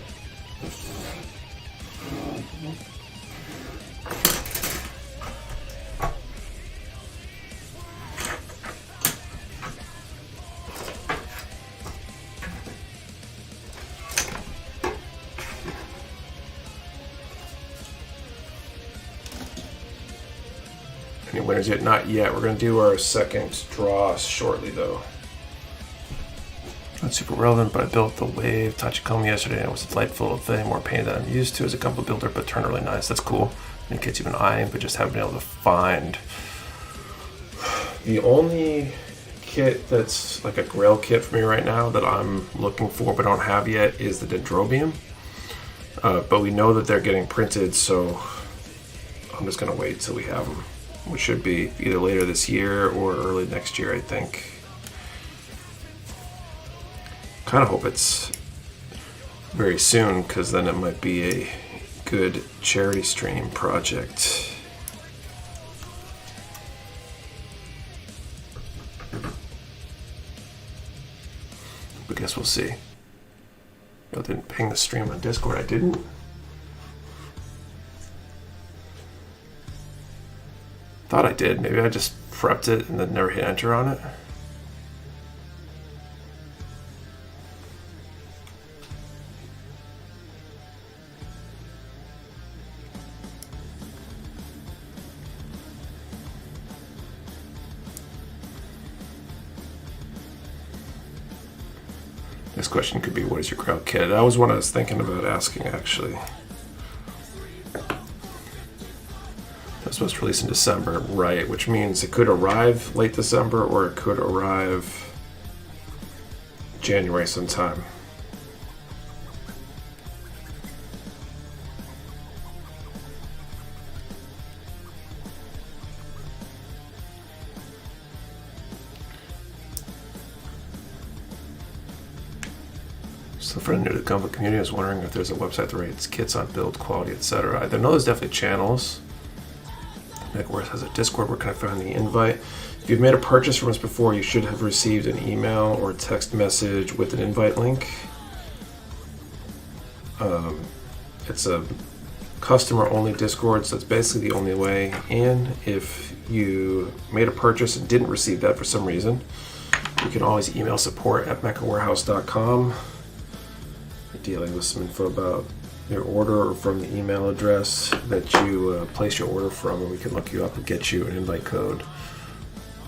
Any winners yet? Not yet. We're going to do our second draw shortly, though. Not super relevant, but I built the Wave Tachikoma yesterday, and it was delightful thing, more pain than I'm used to as a Gundam builder, but turned really nice. That's cool. Any kits you've been eyeing, but just haven't been able to find. The only kit that's like a grail kit for me right now that I'm looking for but don't have yet is the Dendrobium. But we know that they're getting printed, so I'm just going to wait till we have them, which should be either later this year or early next year, I think. Kind of hope it's very soon, because then it might be a good charity stream project. But I guess we'll see. I didn't ping the stream on Discord. I didn't. Thought I did. Maybe I just prepped it and then never hit enter on it. This question could be, what is your crowd kit? That was one I was thinking about asking, actually. That's supposed to release in December, right? Which means it could arrive late December, or it could arrive January sometime. So for the new to Gundam community, I was wondering if there's a website that rates kits on build quality, etc. I know there's definitely channels. Mecha Warehouse has a Discord. Where can I find the invite? If you've made a purchase from us before, you should have received an email or text message with an invite link. It's a customer-only Discord, so that's basically the only way in. If you made a purchase and didn't receive that for some reason, you can always email support@mechawarehouse.com. Dealing with some info about your order or from the email address that you place your order from, and we can look you up and get you an invite code.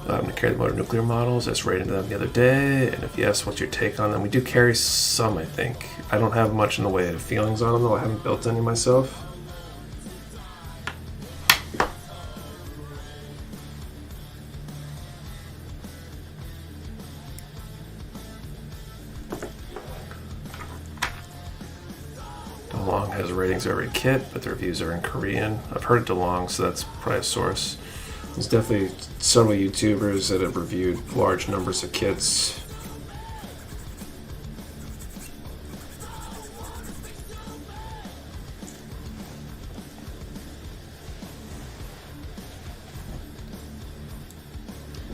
To carry the motor nuclear models, I just ran into them the other day, and if yes, what's your take on them? We do carry some, I think. I don't have much in the way of feelings on them, though. I haven't built any myself. DeLong has ratings of every kit, but the reviews are in Korean. I've heard of DeLong, so that's probably a source. There's definitely several YouTubers that have reviewed large numbers of kits.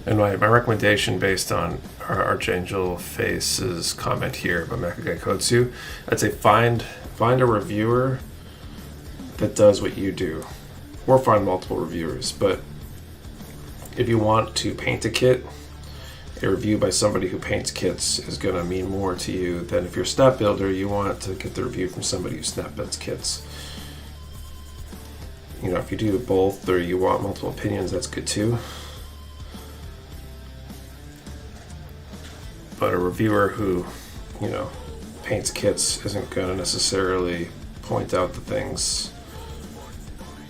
And my recommendation, based on our Archangel Face's comment here about Mecha Kotsu, I'd say find a reviewer that does what you do, or find multiple reviewers. But if you want to paint a kit, a review by somebody who paints kits is going to mean more to you than if you're a snap builder, you want to get the review from somebody who snap builds kits. You know, if you do both or you want multiple opinions, that's good too. But a reviewer who, you know, paints kits isn't going to necessarily point out the things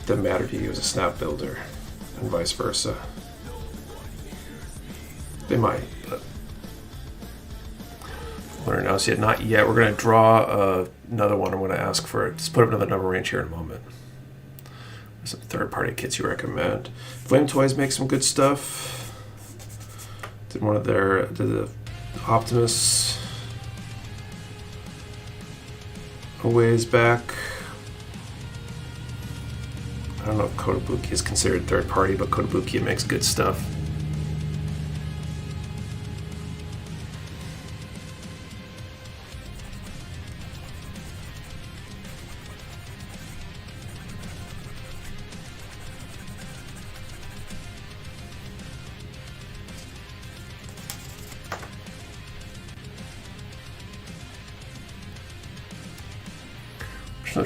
that matter to you as a snap builder, and vice versa. They might, but we're announced yet? Not yet. We're going to draw another one. I'm going to ask for it. Just put up another number range here in a moment. Some third-party kits you recommend. Flame Toys makes some good stuff. Did the Optimus a ways back. I don't know if Kotobuki is considered third party, but Kotobuki makes good stuff.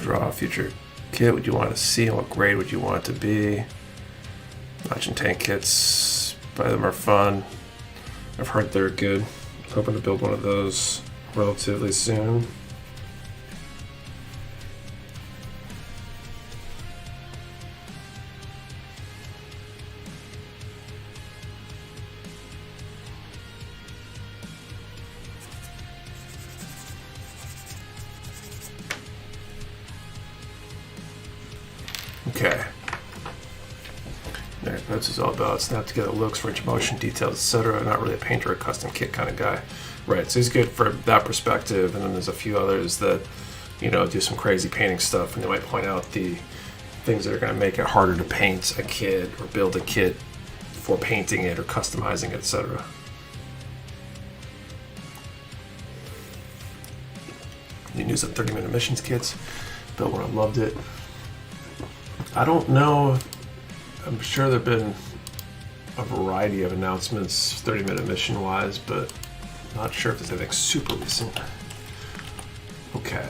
Draw a future kit. Would you want to see, and what grade would you want it to be? Notch and tank kits, buy them are fun. I've heard they're good. hoping to build one of those relatively soon. Okay. What this is all about. Snap together looks, range of motion, details, etc. Not really a painter or a custom kit kind of guy. Right, so he's good for that perspective, and then there's a few others that, you know, do some crazy painting stuff, and they might point out the things that are going to make it harder to paint a kit or build a kit for painting it or customizing it, etc. New news on 30-minute missions kits. Built one, I loved it. I don't know. I'm sure there have been a variety of announcements 30-minute mission wise, but not sure if there's anything super recent. Okay.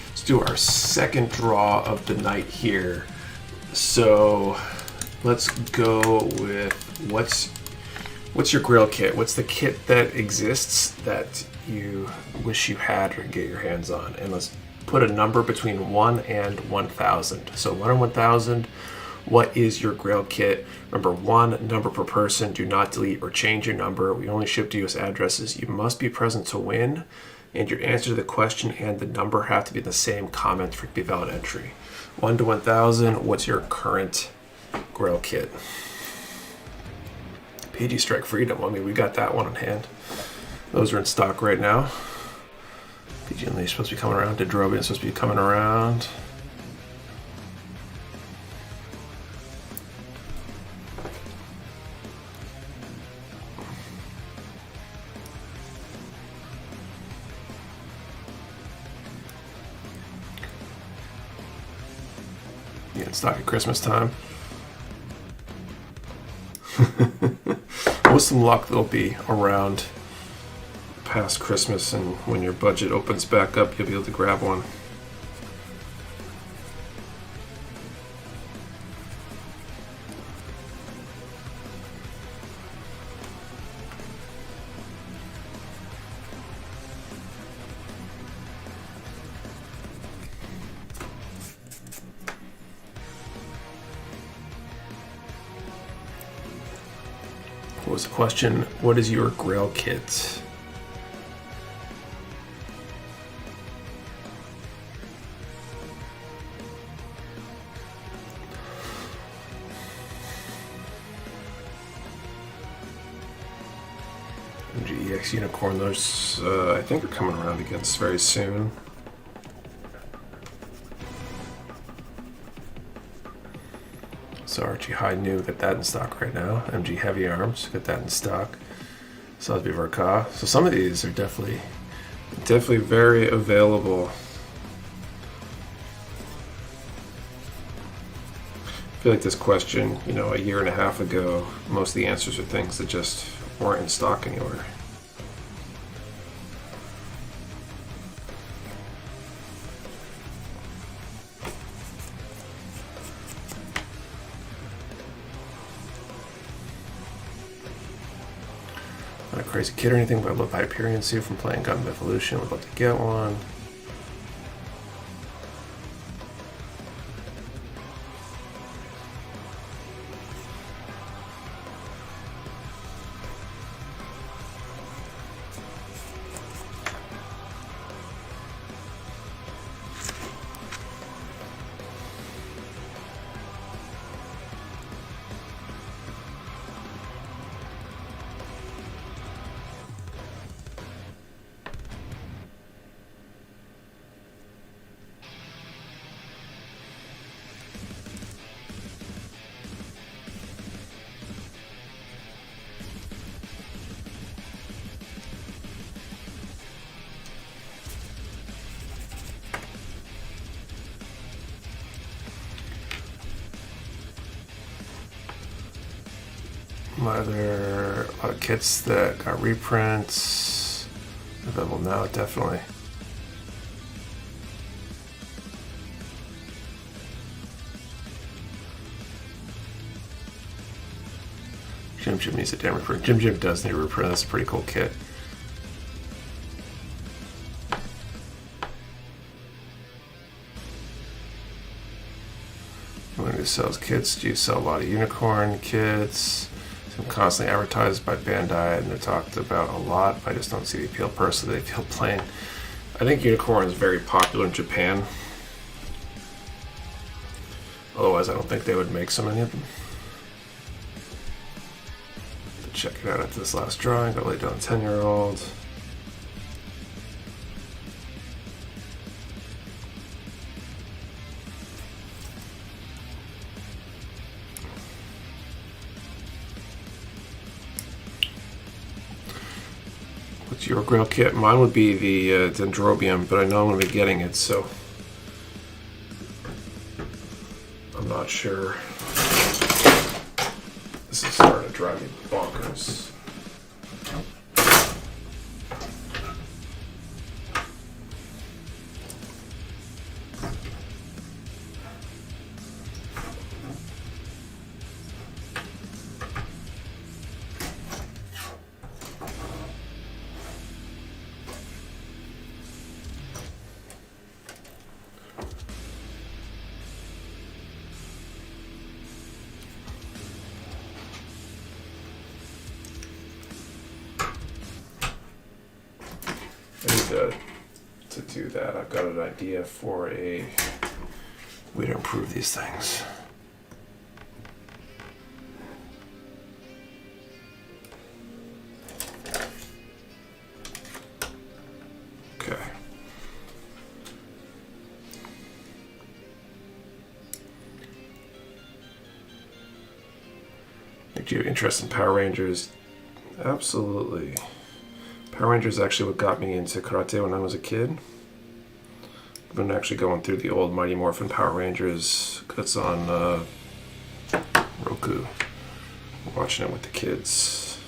Let's do our second draw of the night here. So let's go with what's your Grail kit? What's the kit that exists that you wish you had or get your hands on? And let's put a number between 1 and 1,000. So 1 and 1,000, what is your Grail kit? Remember, 1 number per person. Do not delete or change your number. We only ship to US addresses. You must be present to win, and your answer to the question and the number have to be the same comment for it to be valid entry. 1 to 1,000, what's your current Grail kit? PG Strike Freedom, I mean, we got that one on hand. Those are in stock right now. PG Unleashed supposed to be coming around. Dendrobian supposed to be coming around. Yeah, it's stock at Christmas time. With some luck, they'll be around past Christmas, and when your budget opens back up, you'll be able to grab one. What was the question? What is your Grail kit? GEX Unicorn, those I think are coming around again very soon. So RG Hi-Nu, got that in stock right now. MG Heavy Arms, got that in stock. Salisbury Varka. So some of these are definitely very available. I feel like this question, you know, a year and a half ago, most of the answers are things that just weren't in stock anywhere. Not a crazy kid or anything, but I love Hyperion suit from playing Gundam Evolution. Would love to get one. Are there a lot of kits that got reprints available now? Definitely. Jim Jim needs a damn reprint. Jim Jim does need a reprint. That's a pretty cool kit. When who sells kits? Do you sell a lot of unicorn kits? Some constantly advertised by Bandai, and they're talked about a lot. I just don't see the appeal personally. They feel plain. I think unicorn is very popular in Japan. Otherwise, I don't think they would make so many of them. Check it out after this last drawing. Got laid down 10-year-old. What's your grail kit? Mine would be the Dendrobium, but I know I'm going to be getting it, so I'm not sure. This is starting to drive me bonkers. To do that, I've got an idea for a way to improve these things. Okay. Do you have interest in Power Rangers? Absolutely. Power Rangers is actually what got me into karate when I was a kid. I've been actually going through the old Mighty Morphin Power Rangers that's on Roku. Watching it with the kids.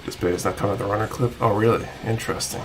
This bait is not coming with the runner clip? Oh, really? Interesting.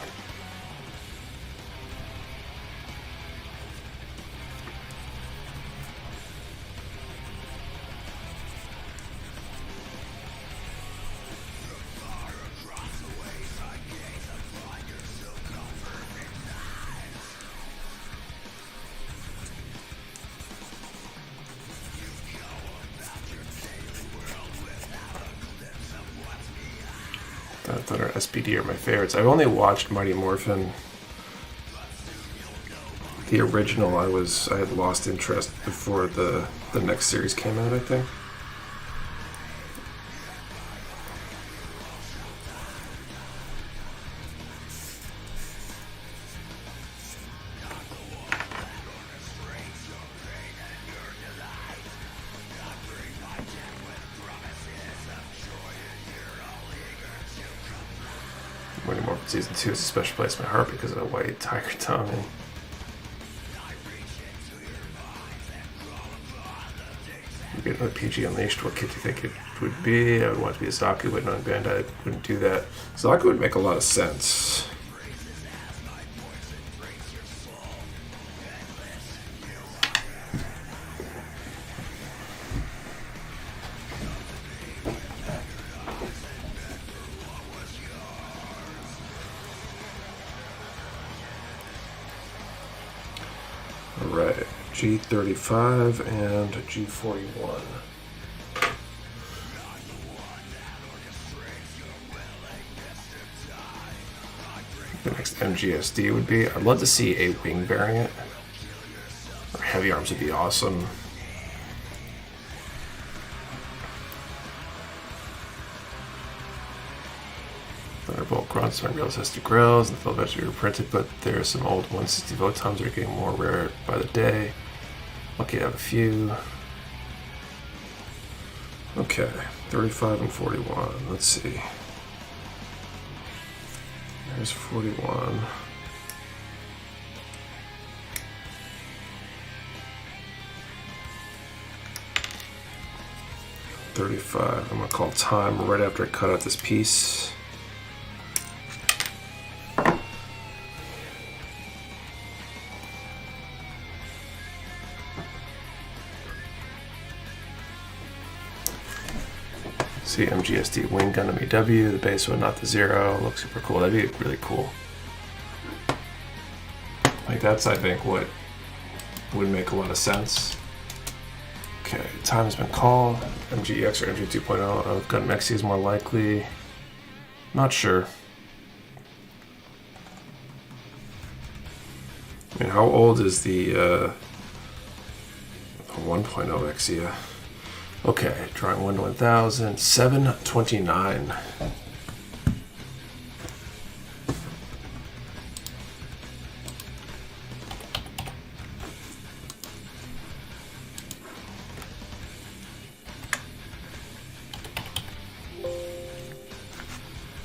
Thunder SPD are my favorites. I've only watched Mighty Morphin. The original, I had lost interest before the next series came out, I think. Mighty Morphin Season 2 is a special place in my heart because of the white tiger tongue. You get another PG Unleashed. What kit do you think it would be? I would want it to be a Zaku, but knowing Bandai wouldn't do that. Zaku would make a lot of sense. Alright, G35 and G41. The next MGSD would be, I'd love to see a wing variant. Or heavy arms would be awesome. Thunderbolt grunts, I realize has 2 grills, and the field eventually reprinted, but there are some old 160 Votons that are getting more rare by the day. Lucky to have a few. Okay, 35 and 41. Let's see. There's 41. 35. I'm gonna call time right after I cut out this piece. See MGSD Wing Gundam EW, the base one, not the 0. Looks super cool. That'd be really cool. Like that's, I think, what would make a lot of sense. Okay, time has been called. MGEX or MG 2.0. Gundam XC is more likely. Not sure. I mean, how old is the 1.0 XC? Okay, drawing 1 to 1000, 729.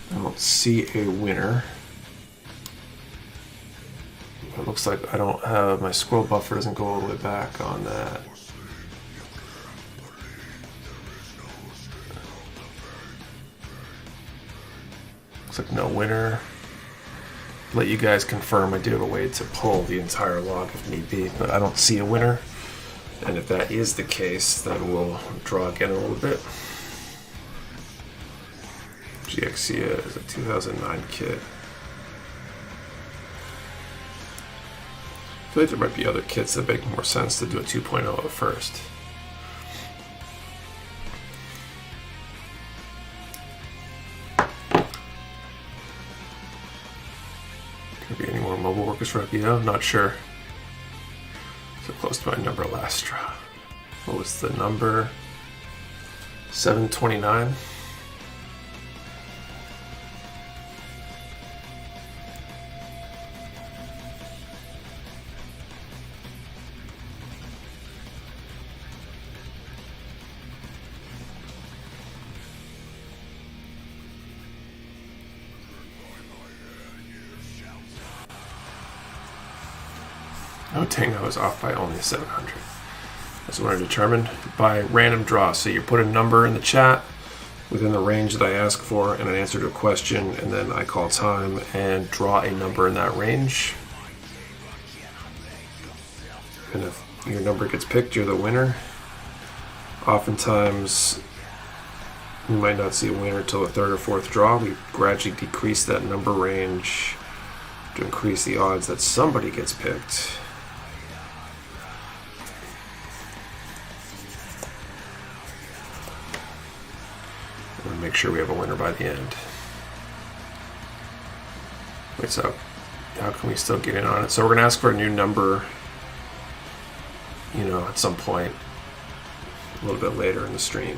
I don't see a winner. It looks like I don't have, my scroll buffer doesn't go all the way back on that. Looks like no winner. Let you guys confirm. I do have a way to pull the entire log if need be, but I don't see a winner. And if that is the case, then we'll draw again a little bit. GXia is a 2009 kit. I feel like there might be other kits that make more sense to do a 2.0 at first. Could be any more mobile workers for IPO? Not sure. So close to my number last draw. What was the number? 729. Oh, Tango is off by only 700. That's what I determined by random draw. So you put a number in the chat within the range that I ask for and an answer to a question, and then I call time and draw a number in that range. And if your number gets picked, you're the winner. Oftentimes, you might not see a winner until the third or fourth draw. We gradually decrease that number range to increase the odds that somebody gets picked. And make sure we have a winner by the end. Wait, so how can we still get in on it? So we're going to ask for a new number, at some point a little bit later in the stream.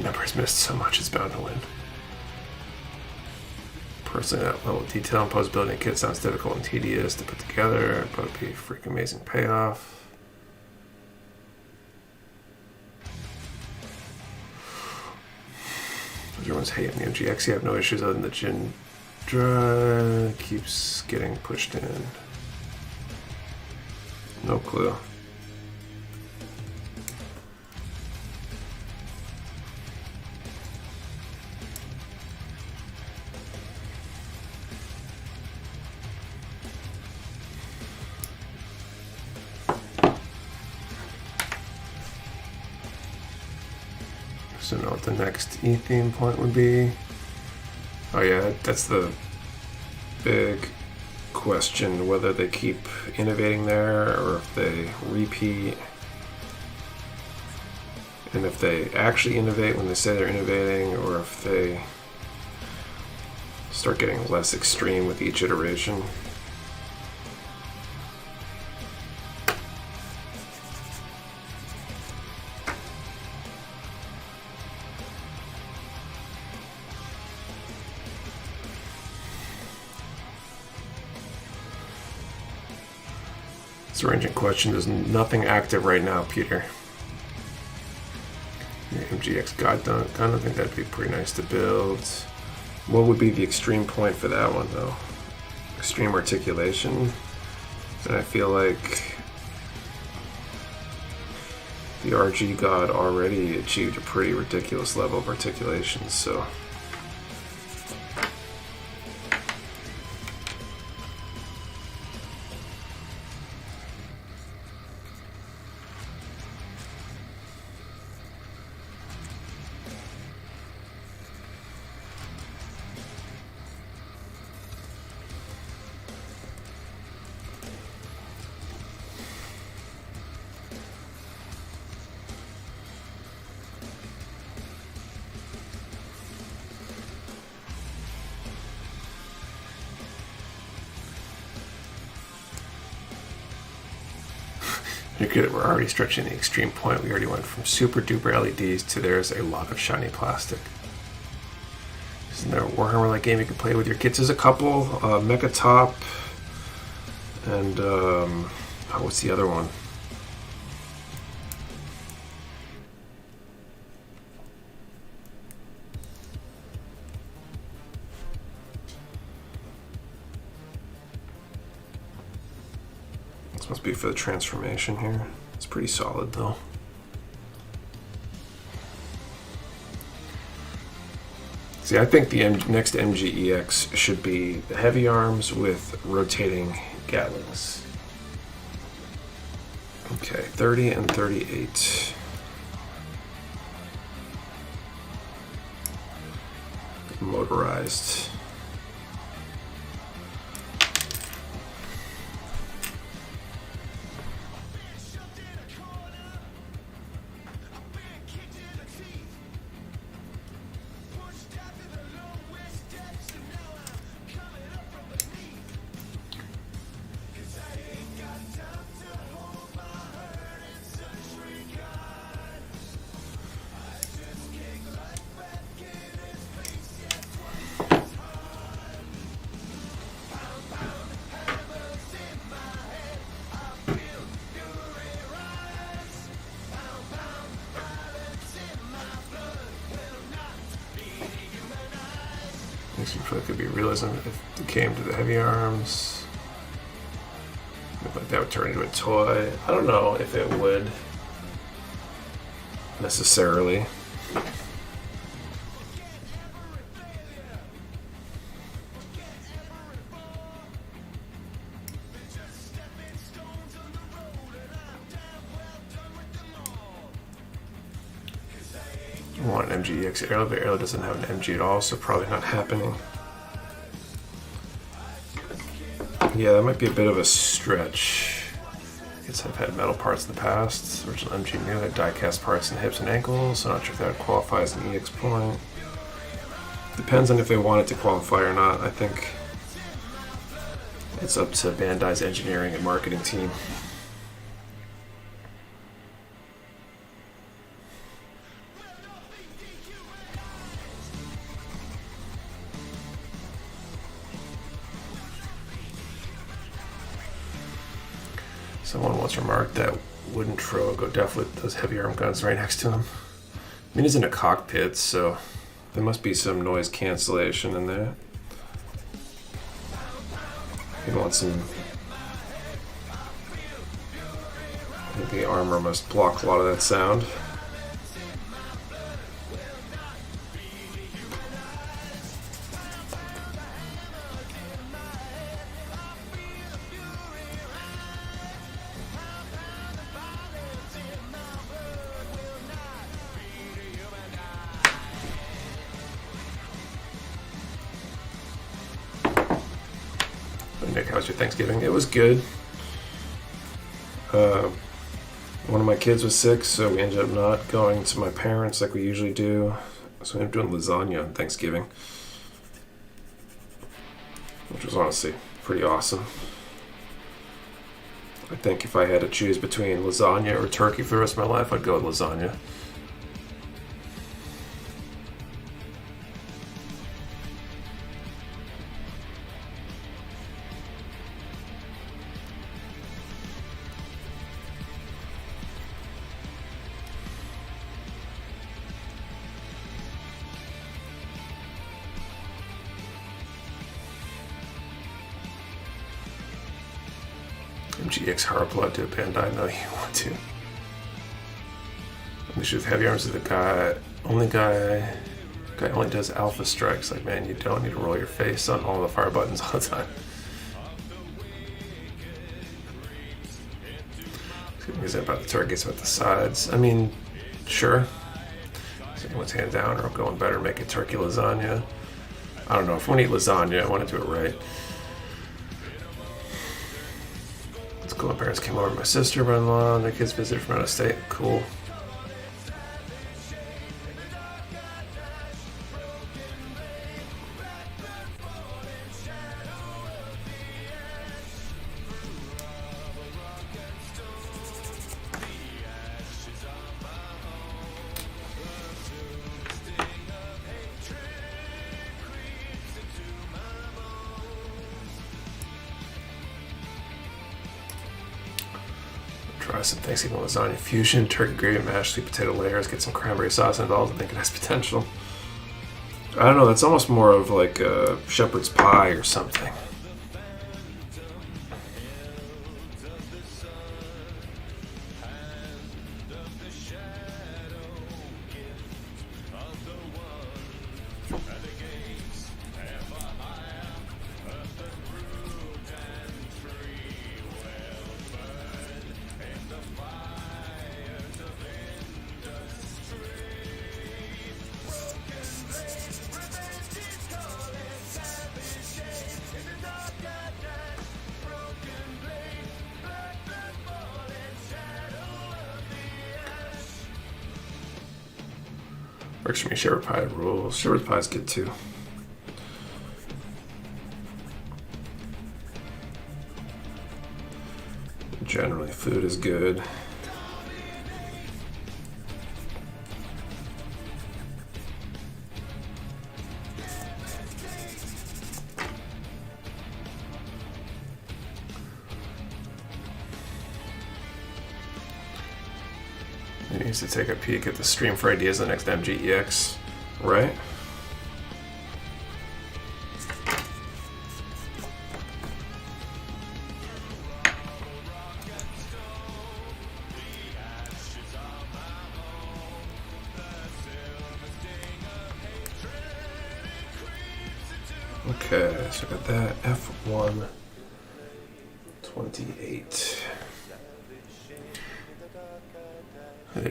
Number's missed so much, it's bound to win. Personally, that level of detail and post-building a kit sounds difficult and tedious to put together, but it'd be a freaking amazing payoff. Everyone's hating the MGX. You have no issues other than the Jindra keeps getting pushed in. No clue. So know what the next E-theme point would be. Oh yeah, that's the big question, whether they keep innovating there or if they repeat. And if they actually innovate when they say they're innovating, or if they start getting less extreme with each iteration. Range in question. There's nothing active right now, Peter. The MGX Gundam, I think that'd be pretty nice to build. What would be the extreme point for that one, though? Extreme articulation. And I feel like the RG God already achieved a pretty ridiculous level of articulation, so... We're already stretching the extreme point. We already went from super duper LEDs to there's a lot of shiny plastic. Isn't there a Warhammer-like game you can play with your kids? There's a couple. Mecha Top and what's the other one? Must be for the transformation here. It's pretty solid though. See, I think the next MGEX should be the heavy arms with rotating Gatlings. Okay, 30 and 38. Motorized. Makes me feel like it could be realism if it came to the heavy arms. Look like that would turn into a toy. I don't know if it would necessarily. I want an MGEX Airlo, but Airlo doesn't have an MG at all, so probably not happening. Yeah, that might be a bit of a stretch. I guess I've had metal parts in the past. Original MG new had die-cast parts in the hips and ankles, so I'm not sure if that would qualify as an EX point. Depends on if they want it to qualify or not. I think it's up to Bandai's engineering and marketing team. Someone once remarked that wooden Tro go def with those heavy arm guns right next to him. I mean, he's in a cockpit, so there must be some noise cancellation in there. You want some... I think the armor must block a lot of that sound. Nick, how was your Thanksgiving? It was good. One of my kids was sick, so we ended up not going to my parents like we usually do. So we ended up doing lasagna on Thanksgiving, which was honestly pretty awesome. I think if I had to choose between lasagna or turkey for the rest of my life, I'd go with lasagna. MGX Hardblood to a Bandai. No, you want to. Issue with heavy arms is the guy only does alpha strikes. Like, man, you don't need to roll your face on all the fire buttons all the time. Is it about the targets with the sides? I mean, sure. So anyone's hand down or going better, make a turkey lasagna. I don't know. If I want to eat lasagna, I want to do it right. It's cool. My parents came over. My sister, brother-in-law, and their kids visited from out of state. Cool. Try some Thanksgiving lasagna fusion, turkey gravy, mashed sweet potato layers, get some cranberry sauce involved. I think it has potential. I don't know, that's almost more of like a shepherd's pie or something. Works for me, shepherd pie rules. Shepherd pie is good too. Generally, food is good. He needs to take a peek at the stream for ideas of the next MGEX, right? Okay, so I got that F1 28.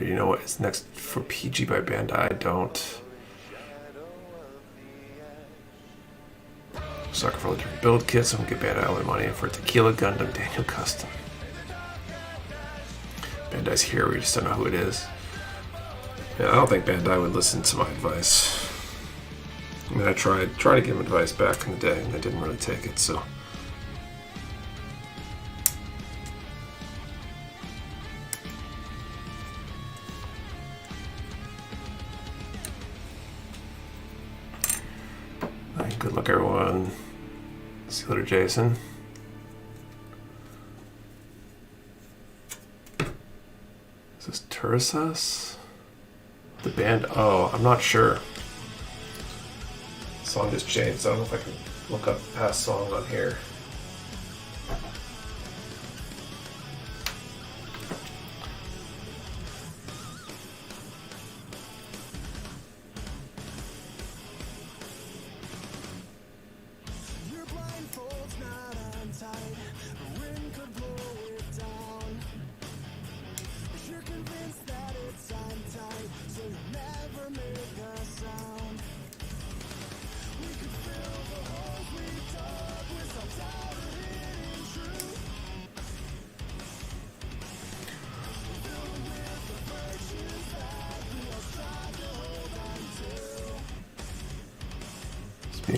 You know what is next for PG by Bandai? I don't. Sucker for different build kits. I'm gonna get Bandai all my money for Tequila Gundam Daniel Custom. Bandai's here, we just don't know who it is. Yeah, I don't think Bandai would listen to my advice. I mean, I tried to give him advice back in the day, and they didn't really take it, so. Good luck, everyone. See you later, Jason. Is this Turisas? The band? Oh, I'm not sure. The song just changed, so I don't know if I can look up past songs on here.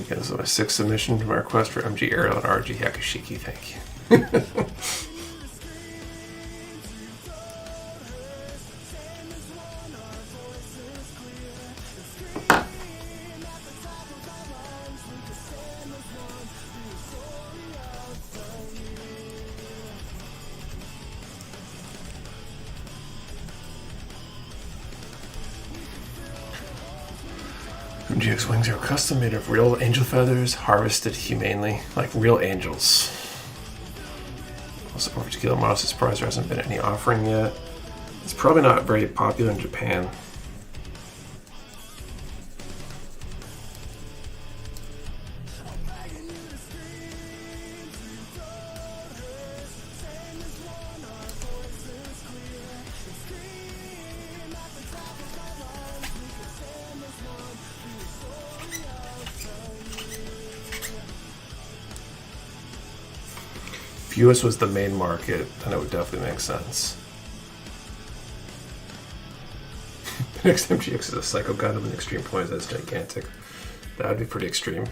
This is my 6th submission to my request for MG Aerial and RG Yakushiki. Thank you. MGX wings are custom made of real angel feathers, harvested humanely, like real angels. support for tequila models. Surprised there hasn't been any offering yet. It's probably not very popular in Japan. If US was the main market, then it would definitely make sense. The next MGX is a Psycho Gundam in extreme points. That's gigantic. That would be pretty extreme.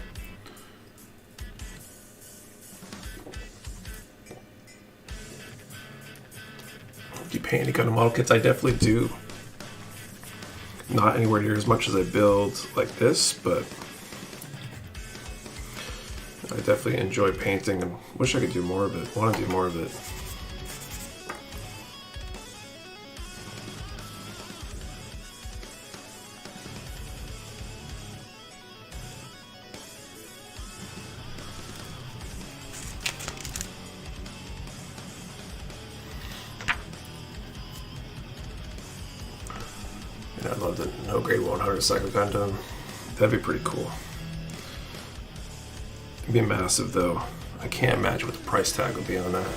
Do you paint any Gundam model kits? I definitely do. Not anywhere near as much as I build like this, but I definitely enjoy painting and wish I could do more of it. Want to do more of it. And I love the no grade 100 Psycho Gundam. That'd be pretty cool. It'd be massive though. I can't imagine what the price tag would be on that.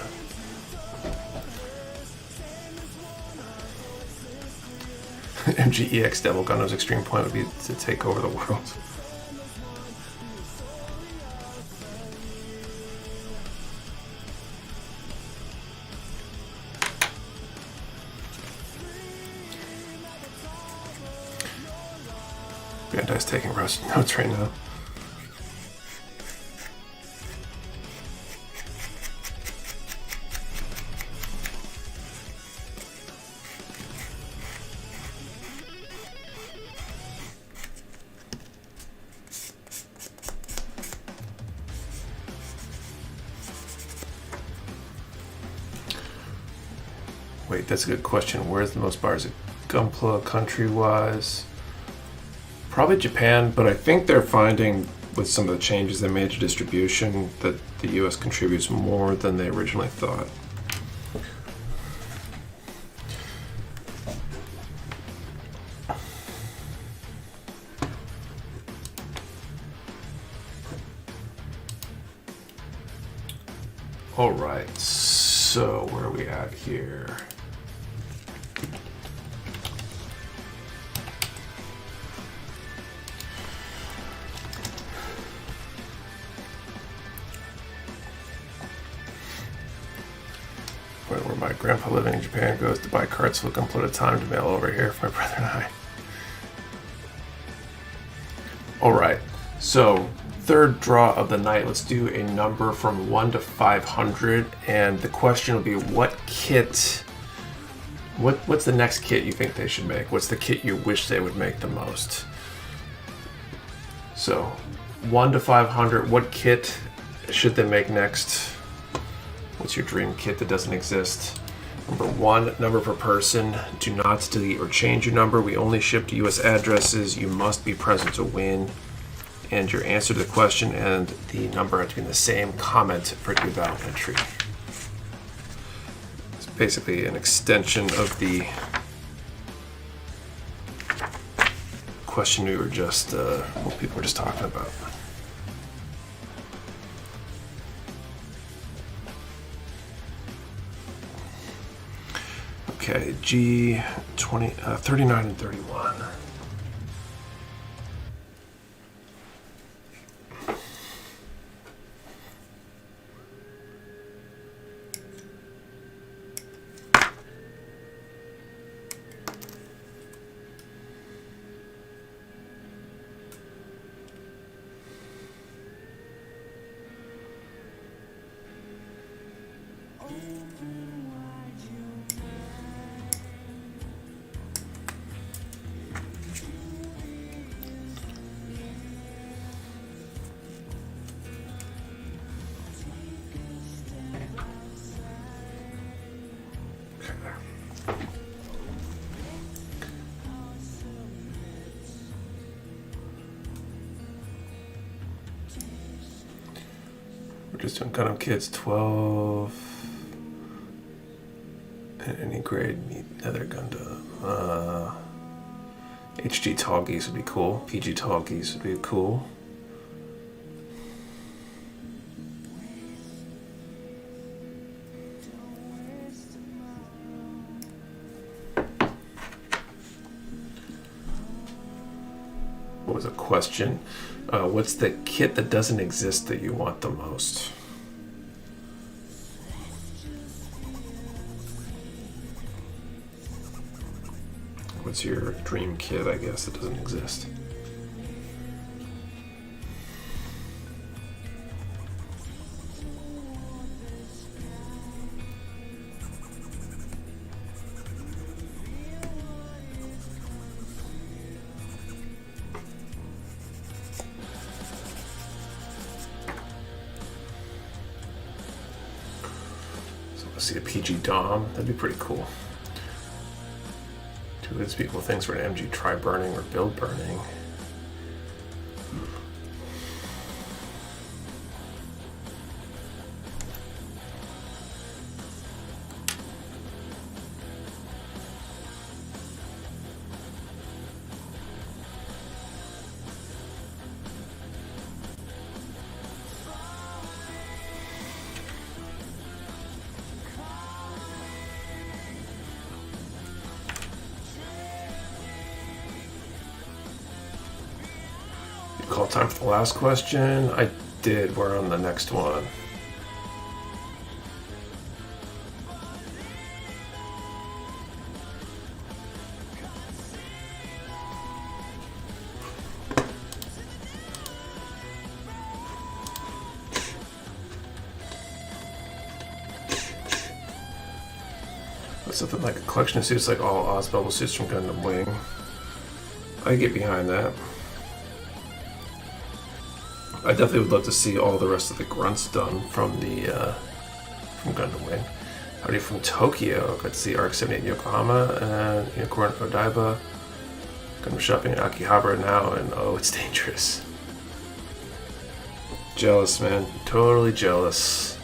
MGEX Devil Gundam's extreme point would be to take over the world. Bandai's taking Russian notes right now. Wait, that's a good question. Where's the most bars at Gunpla country-wise? Probably Japan, but I think they're finding with some of the changes they made to distribution that the US contributes more than they originally thought. All right, so where are we at here? Where my grandpa living in Japan goes to buy cards, so we can put a time to mail over here for my brother and I. All right, so third draw of the night. Let's do a number from 1 to 500, and the question will be, what kit? What's the next kit you think they should make? What's the kit you wish they would make the most? So, 1 to 500. What kit should they make next? What's your dream kit that doesn't exist? Number 1, number per person. Do not delete or change your number. We only ship to US addresses. You must be present to win. And your answer to the question and the number have to be in the same comment for it to be valid entry. It's basically an extension of the question we were just, what people were just talking about. Okay, G20, 39 and 31. We're just doing Gundam Kids 12. Any grade Nether Gundam. HG Tall Geese would be cool. PG Tall Geese would be cool. What was a question? What's the kit that doesn't exist that you want the most? What's your dream kit, I guess, that doesn't exist? So let's see a PG Dom. That'd be pretty cool. Two unspeakable things for an MG: try burning or build burning. Call time for the last question. I did. We're on the next one. Something like a collection of suits, like all Oz Bubble suits from Gundam Wing. I get behind that. I definitely would love to see all the rest of the grunts done from the from Gundam Wing. Howdy from Tokyo. Got to see Arc 78 in Yokohama and Unicorn Odaiba. Gundam shopping in Akihabara now, and oh, it's dangerous. Jealous, man. Totally jealous.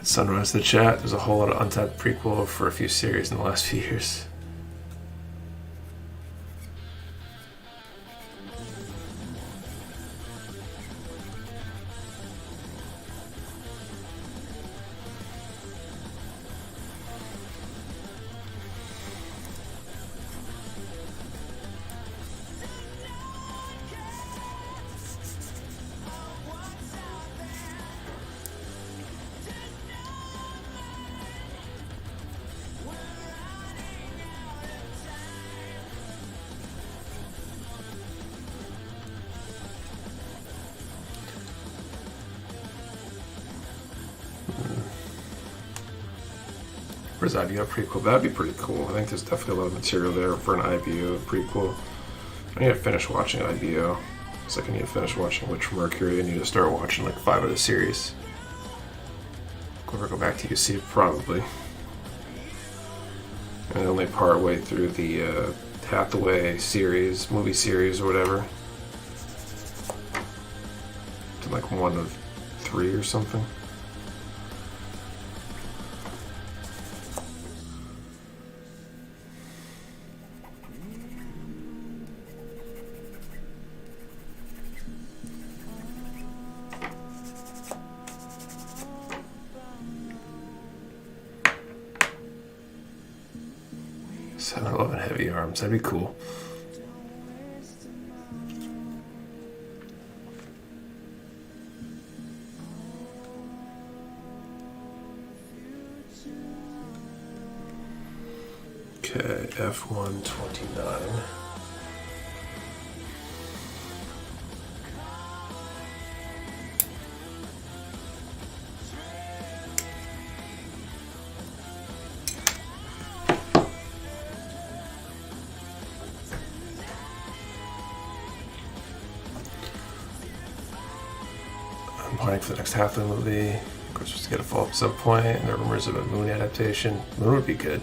Sunrise the chat. There's a whole lot of untapped prequel for a few series in the last few years. Where's IBO prequel? That'd be pretty cool. I think there's definitely a lot of material there for an IBO prequel. I need to finish watching IBO. It's like I need to finish watching Witch from Mercury. I need to start watching like 5 of the series. Go back to UC probably. And only part way through the Hathaway series, movie series or whatever. To like 1 of 3 or something. Heavy arms, that'd be cool. Okay, F129. I'm planning for the next half of the movie. Of course, just to get a follow-up sub point, and there are rumors of a Moon adaptation. Moon would be good.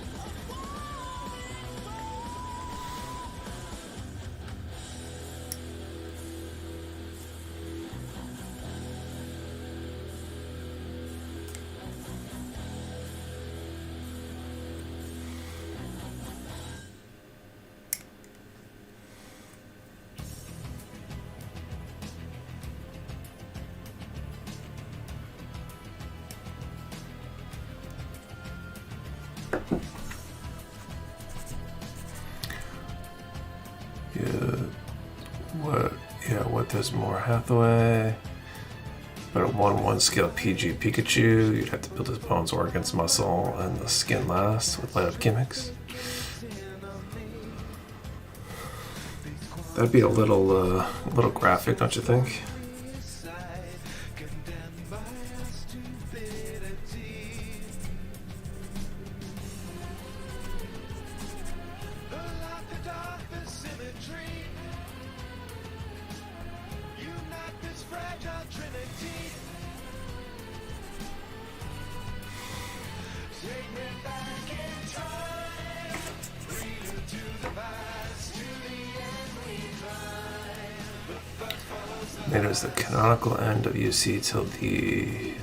What does more Hathaway? But a 1-1 scale PG Pikachu, you'd have to build his bones, organs, muscle, and the skin last with light up gimmicks. That'd be a little graphic, don't you think? It was the canonical end of UC till the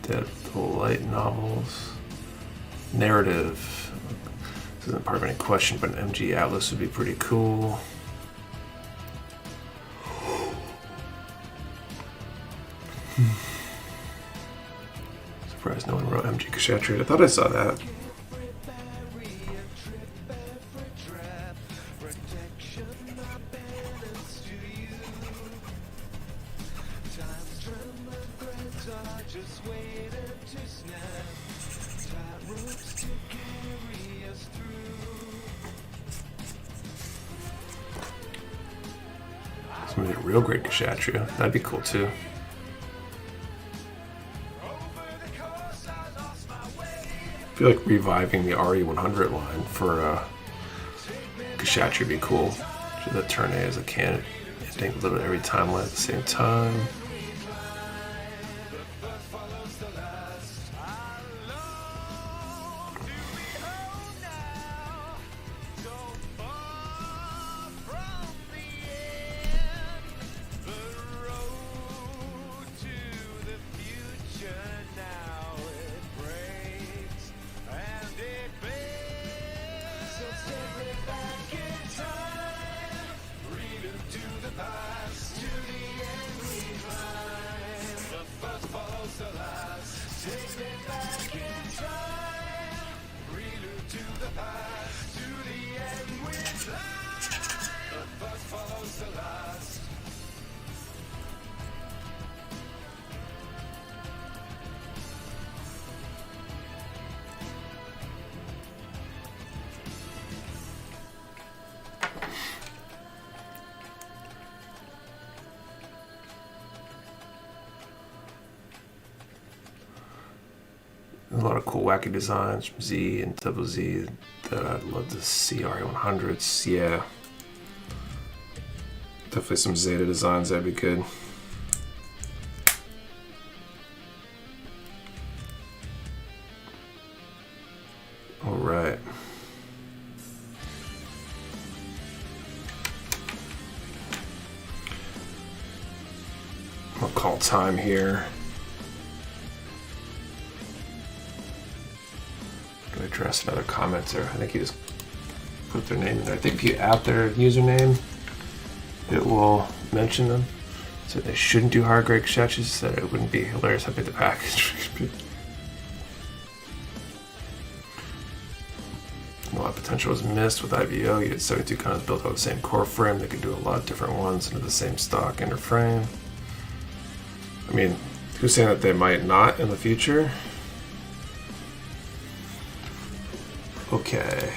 Dead of the Light novels. Narrative. This isn't part of any question, but an MG Atlas would be pretty cool. Surprised no one wrote MG Kshatriya. I thought I saw that. Somebody a real great Kshatriya. That'd be cool too. I feel like reviving the RE100 line for Kshatriya would be cool. Should that turn A as a candidate? I think a little every timeline at the same time. A lot of cool wacky designs from Z and Double Z that I'd love to see. RE100s, yeah. Definitely some Zeta designs, that'd be good. All right. I'll call time here. Address another commenter. I think you just put their name in there. I think if you add their username, it will mention them. So they shouldn't do hard grade sketches, that it wouldn't be hilarious how big the package would be. A lot of potential was missed with IVO. You had 72 guns built on the same core frame. They could do a lot of different ones into the same stock inner frame. I mean, who's saying that they might not in the future? Okay.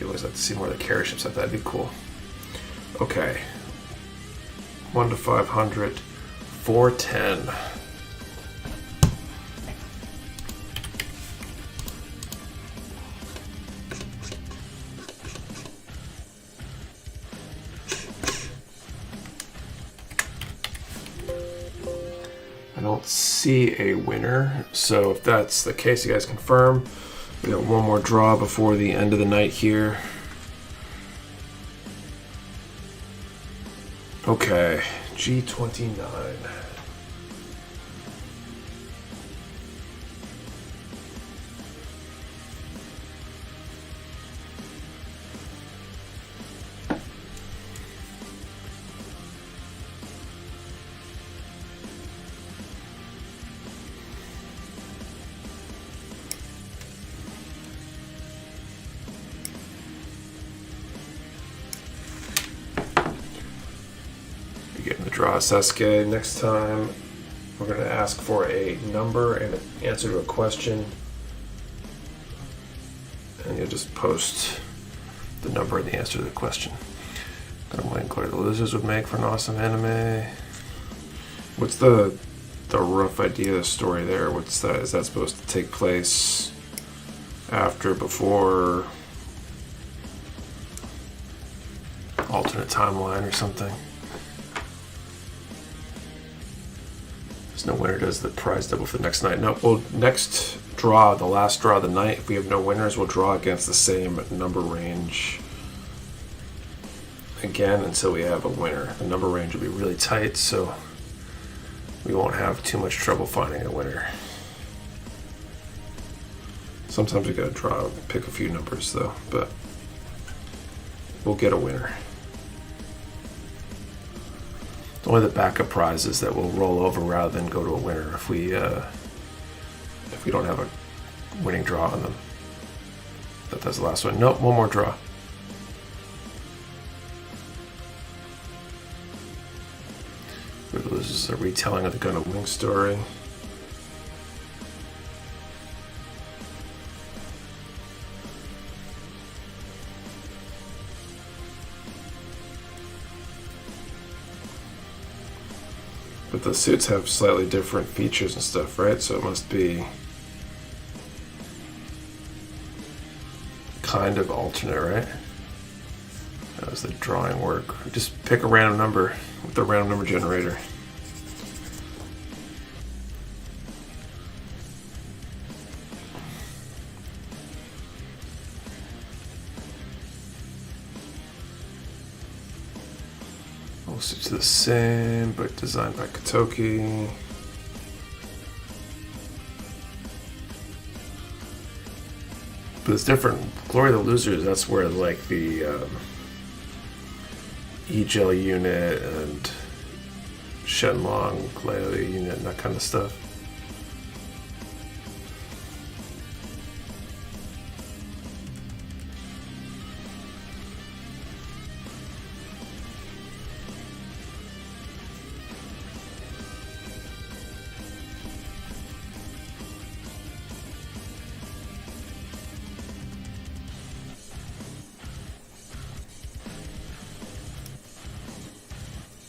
You always like to see more of the carrier ships like that. That'd be cool. Okay. 1 to 500. 410. I don't see a winner, so if that's the case, you guys confirm. We got one more draw before the end of the night here. Okay, G29. Getting the draw, Sasuke. Next time, we're going to ask for a number and an answer to a question. And you'll just post the number and the answer to the question. Gonna link what the losers would make for an awesome anime. What's the rough idea of the story there? What's that? Is that supposed to take place after, before, alternate timeline or something? No winner does the prize double for the next night. No, well, next draw, the last draw of the night, if we have no winners, we'll draw against the same number range again until we have a winner. The number range will be really tight, so we won't have too much trouble finding a winner. Sometimes we gotta draw, pick a few numbers though, but we'll get a winner. Only the backup prizes that will roll over rather than go to a winner if we don't have a winning draw on them. But that's the last one. Nope, one more draw. This is a retelling of the Gundam Wing story. But the suits have slightly different features and stuff, right? So it must be kind of alternate, right? How does the drawing work? Just pick a random number with the random number generator. All suits are the same, but designed by Kotoki. But it's different. Glory of the Losers, that's where like the E-Gel unit and Shenlong, Leia unit, and that kind of stuff.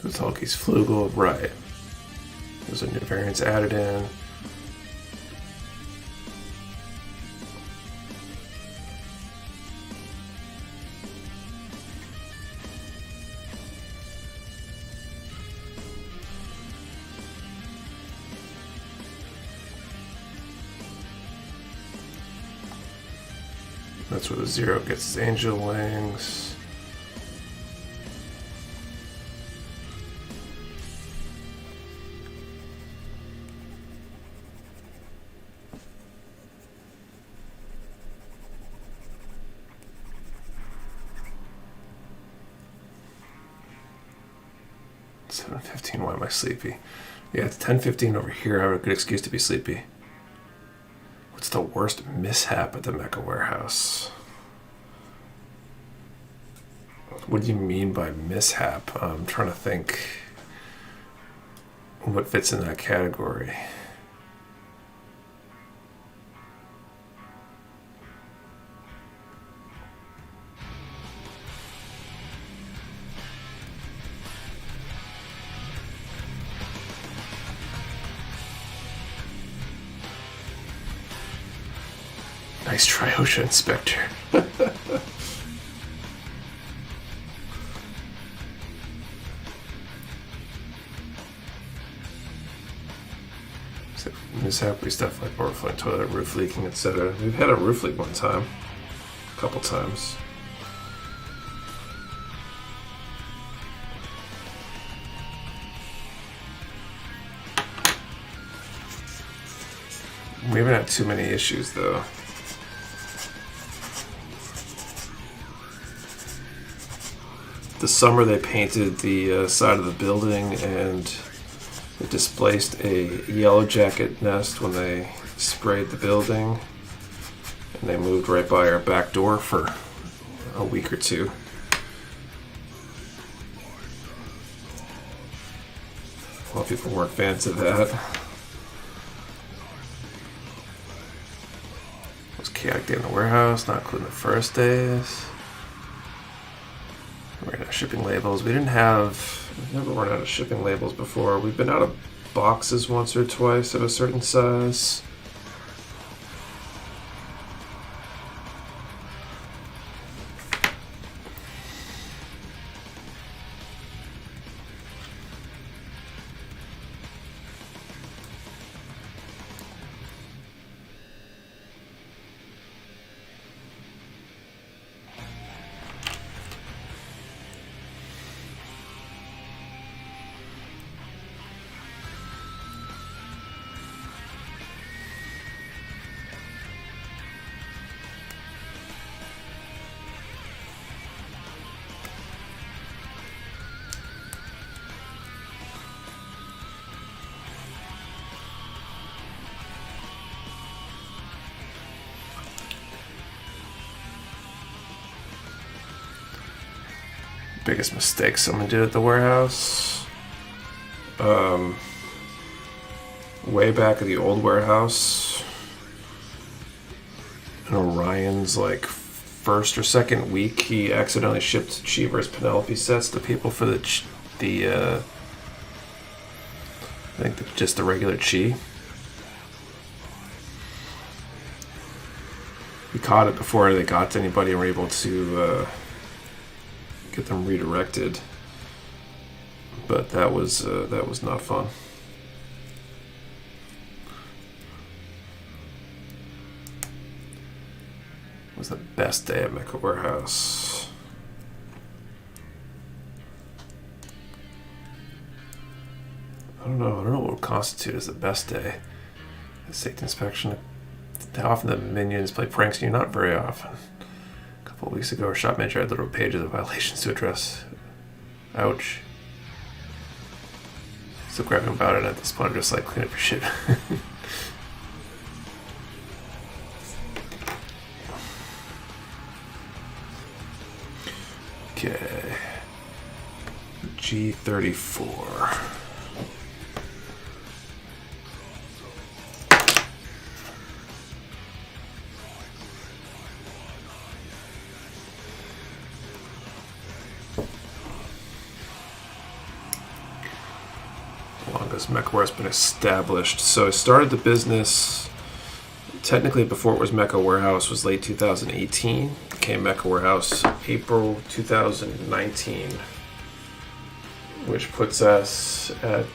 Tolkien's Flugel, right. There's a new variants added in. That's where the Zero gets his angel wings. Why am I sleepy? Yeah, it's 10:15 over here. I have a good excuse to be sleepy. What's the worst mishap at the Mecha Warehouse? What do you mean by mishap? I'm trying to think what fits in that category. Nice try, OSHA inspector. Mishap stuff like overflowing toilet, roof leaking, etc. We've had a roof leak one time, a couple times. We haven't had too many issues though. This summer they painted the side of the building and it displaced a yellow jacket nest when they sprayed the building, and they moved right by our back door for a week or two. A lot of people weren't fans of that. It was chaotic day in the warehouse, not including the first days. We ran out of shipping labels. We've never run out of shipping labels before. We've been out of boxes once or twice of a certain size. Biggest mistake someone did at the warehouse. Way back at the old warehouse, in Orion's like first or second week, he accidentally shipped Cheever's Penelope sets to people for I think just the regular Chi. We caught it before they got to anybody and were able to get them redirected, but that was not fun. It was the best day at Mecha Warehouse. I don't know what would constitute as the best day. The safety inspection. How often the minions play pranks on you? Not very often. A couple of weeks ago, our shop manager had little pages of violations to address. Ouch. Still grabbing about it at this point. I'm just like, clean up your shit. Okay. G34. Longest Mecha Warehouse has been established. So I started the business technically before it was Mecha Warehouse was late 2018. Became Mecha Warehouse April 2019, which puts us at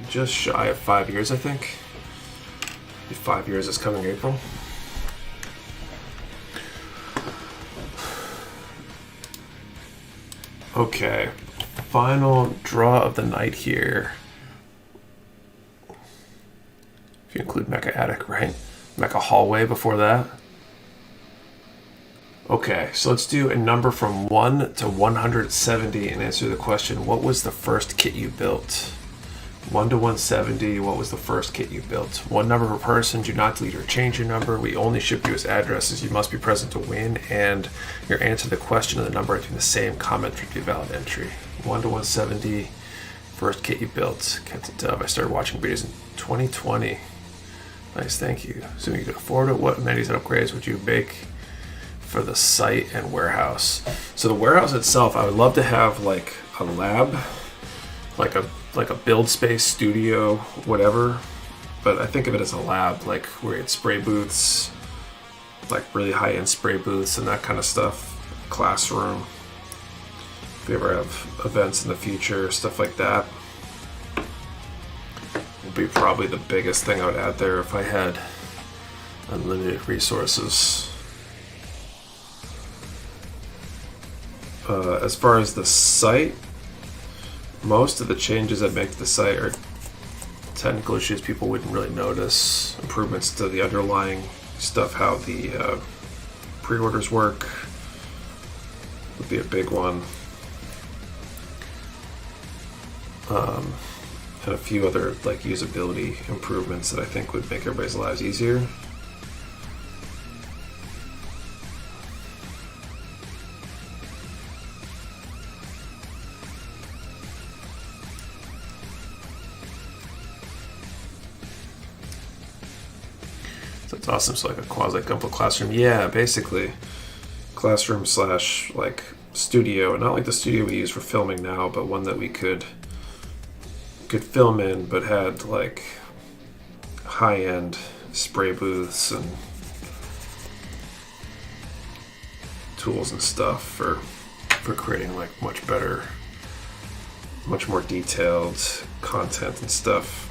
just shy of 5 years, I think. 5 years this coming April. Okay, final draw of the night here. If you include Mecha Attic, right? Mecha Hallway before that. Okay, so let's do a number from 1 to 170 and answer the question, what was the first kit you built? 1 to 170, what was the first kit you built? One number per person, do not delete or change your number. We only ship US addresses. You must be present to win, and your answer to the question and the number between the same comment should be a valid entry. 1 to 170, first kit you built. Captain Dove, I started watching videos in 2020. Nice, thank you. Assuming you could afford it, what amenities and upgrades would you make for the site and warehouse? So the warehouse itself, I would love to have like a lab, like a build space, studio, whatever, but I think of it as a lab, like where it's spray booths, like really high-end spray booths and that kind of stuff. Classroom. If we ever have events in the future, stuff like that, would be probably the biggest thing I would add there if I had unlimited resources. As far as the site, most of the changes I'd make to the site are technical issues people wouldn't really notice. Improvements to the underlying stuff, how the pre-orders work would be a big one. And a few other like usability improvements that I think would make everybody's lives easier. That's awesome. So like a quasi Gumpo classroom. Yeah, basically classroom slash like studio, not like the studio we use for filming now, but one that we could film in, but had like high-end spray booths and tools and stuff for creating like much better, much more detailed content and stuff.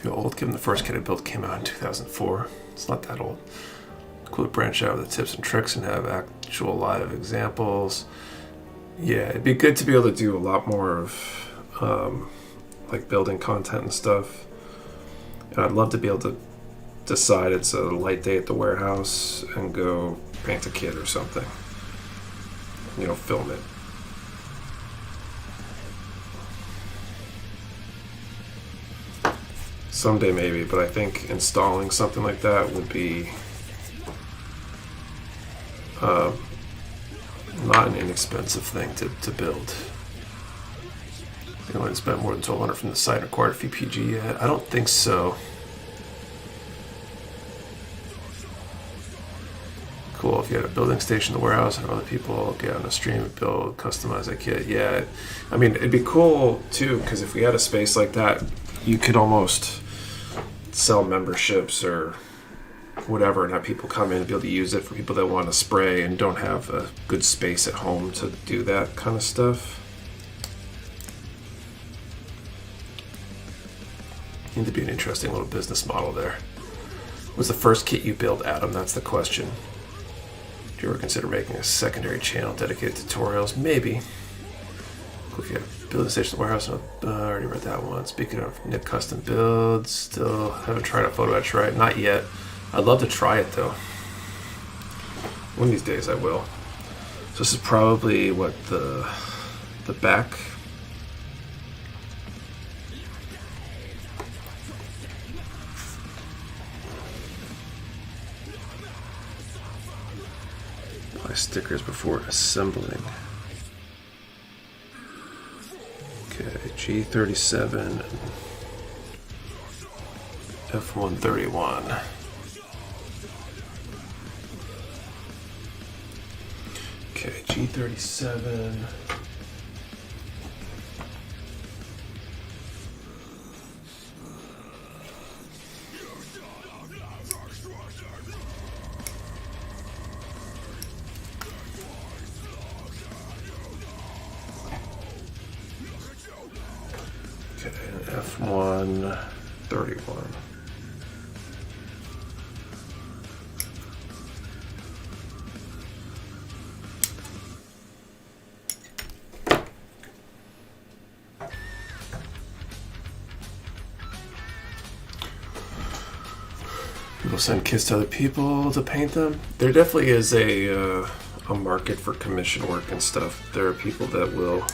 Feel old given the first kit I built came out in 2004. It's not that old. Cool to branch out with the tips and tricks and have actual live examples. Yeah, it'd be good to be able to do a lot more of like building content and stuff. And I'd love to be able to decide it's a light day at the warehouse and go paint a kit or something. You know, film it. Someday maybe, but I think installing something like that would be not an inexpensive thing to build. Anyone spent more than $1,200 from the site and acquired a few PG yet? I don't think so. Cool, if you had a building station in the warehouse and other people get on a stream and build, customize a kit. Yeah, I mean, it'd be cool too, because if we had a space like that, you could almost sell memberships or whatever and have people come in and be able to use it for people that want to spray and don't have a good space at home to do that kind of stuff. Seems to be an interesting little business model there. Was the first kit you built, Adam? That's the question. Do you ever consider making a secondary channel dedicated to tutorials? Maybe. Cool if you have building station warehouse. I already read that one. Speaking of knit custom builds, still haven't tried a photo etch, right? Not yet. I'd love to try it though. One of these days I will. So this is probably what the back. Apply stickers before assembling. Okay, G37, F131. Okay, G37. F131. People send kits to other people to paint them. There definitely is a market for commission work and stuff. There are people that will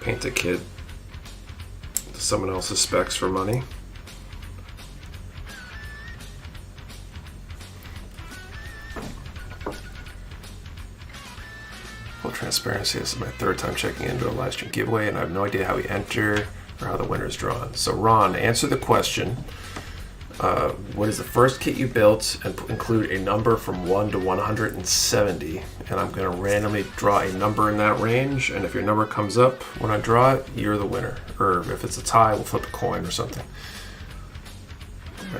paint a kit to someone else's specs for money. Full transparency, this is my third time checking into a live stream giveaway, and I have no idea how we enter or how the winner is drawn. So Ron, answer the question. What is the first kit you built, and include a number from 1 to 170, and I'm going to randomly draw a number in that range, and if your number comes up when I draw it, you're the winner. Or if it's a tie, we'll flip a coin or something.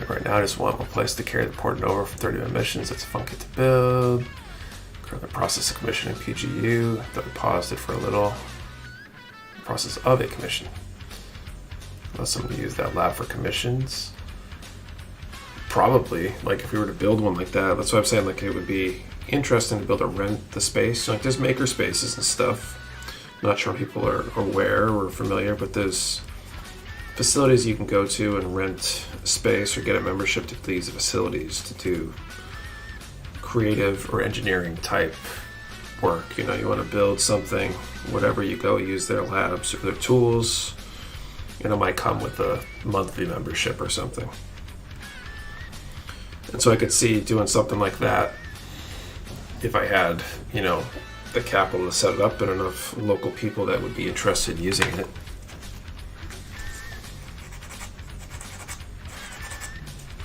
Right now I just want one place to carry the port over for 30 missions. It's a fun kit to build. The process of commissioning PGU. That we paused it for a little. The process of a commission. Let someone use that lab for commissions. Probably, like if we were to build one like that, that's what I'm saying, like it would be interesting to build a rent the space. Like there's maker spaces and stuff. Not sure people are aware or familiar, but there's facilities you can go to and rent a space or get a membership to these facilities to do creative or engineering type work. You know, you want to build something, whatever, you go use their labs or their tools, and it might come with a monthly membership or something. And so I could see doing something like that if I had, you know, the capital to set it up and enough local people that would be interested in using it.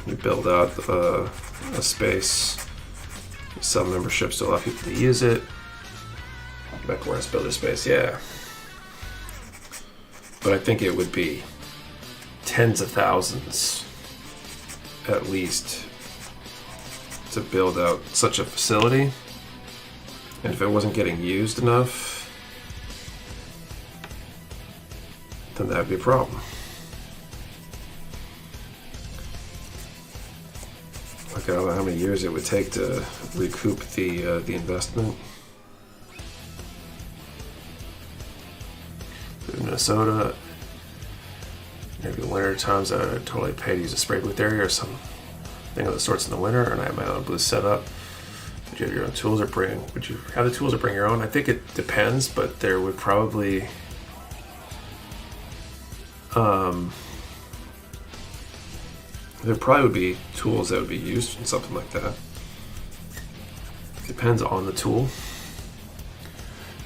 We build out a space, sell memberships to allow people to use it. Mecha Warehouse builder space, yeah. But I think it would be tens of thousands, at least, to build out such a facility. And if it wasn't getting used enough, then that'd be a problem. Like, I don't know how many years it would take to recoup the investment. In Minnesota, maybe winter times I would totally pay to use a spray booth area or something of the sorts in the winter, and I have my own booth set up. Would you have your own tools or would you have the tools or bring your own? I think it depends, but there would probably there probably would be tools that would be used in something like that. Depends on the tool.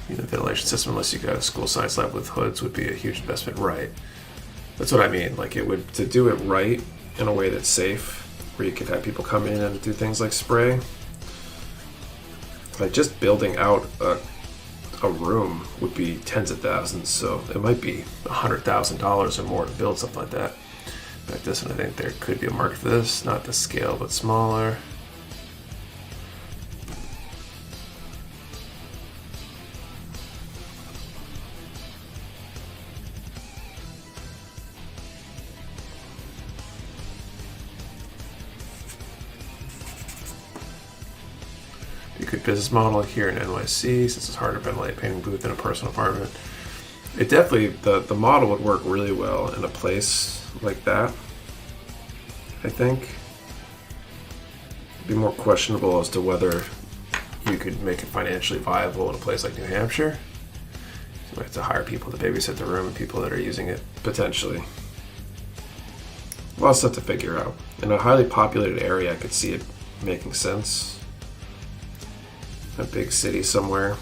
You know, the ventilation system, unless you got a school science lab with hoods, would be a huge investment, right? That's what I mean. Like, it would, to do it right in a way that's safe, where you could have people come in and do things like spray. Like, just building out a room would be tens of thousands, so it might be $100,000 or more to build something like that. Like this one, I think there could be a market for this, not the scale, but smaller. You could business model here in NYC, since it's hard to ventilate a painting booth in a personal apartment. It definitely, the model would work really well in a place like that, I think. It'd be more questionable as to whether you could make it financially viable in a place like New Hampshire. You might have to hire people to babysit the room and people that are using it, potentially. A lot of stuff to figure out. In a highly populated area, I could see it making sense. A big city somewhere.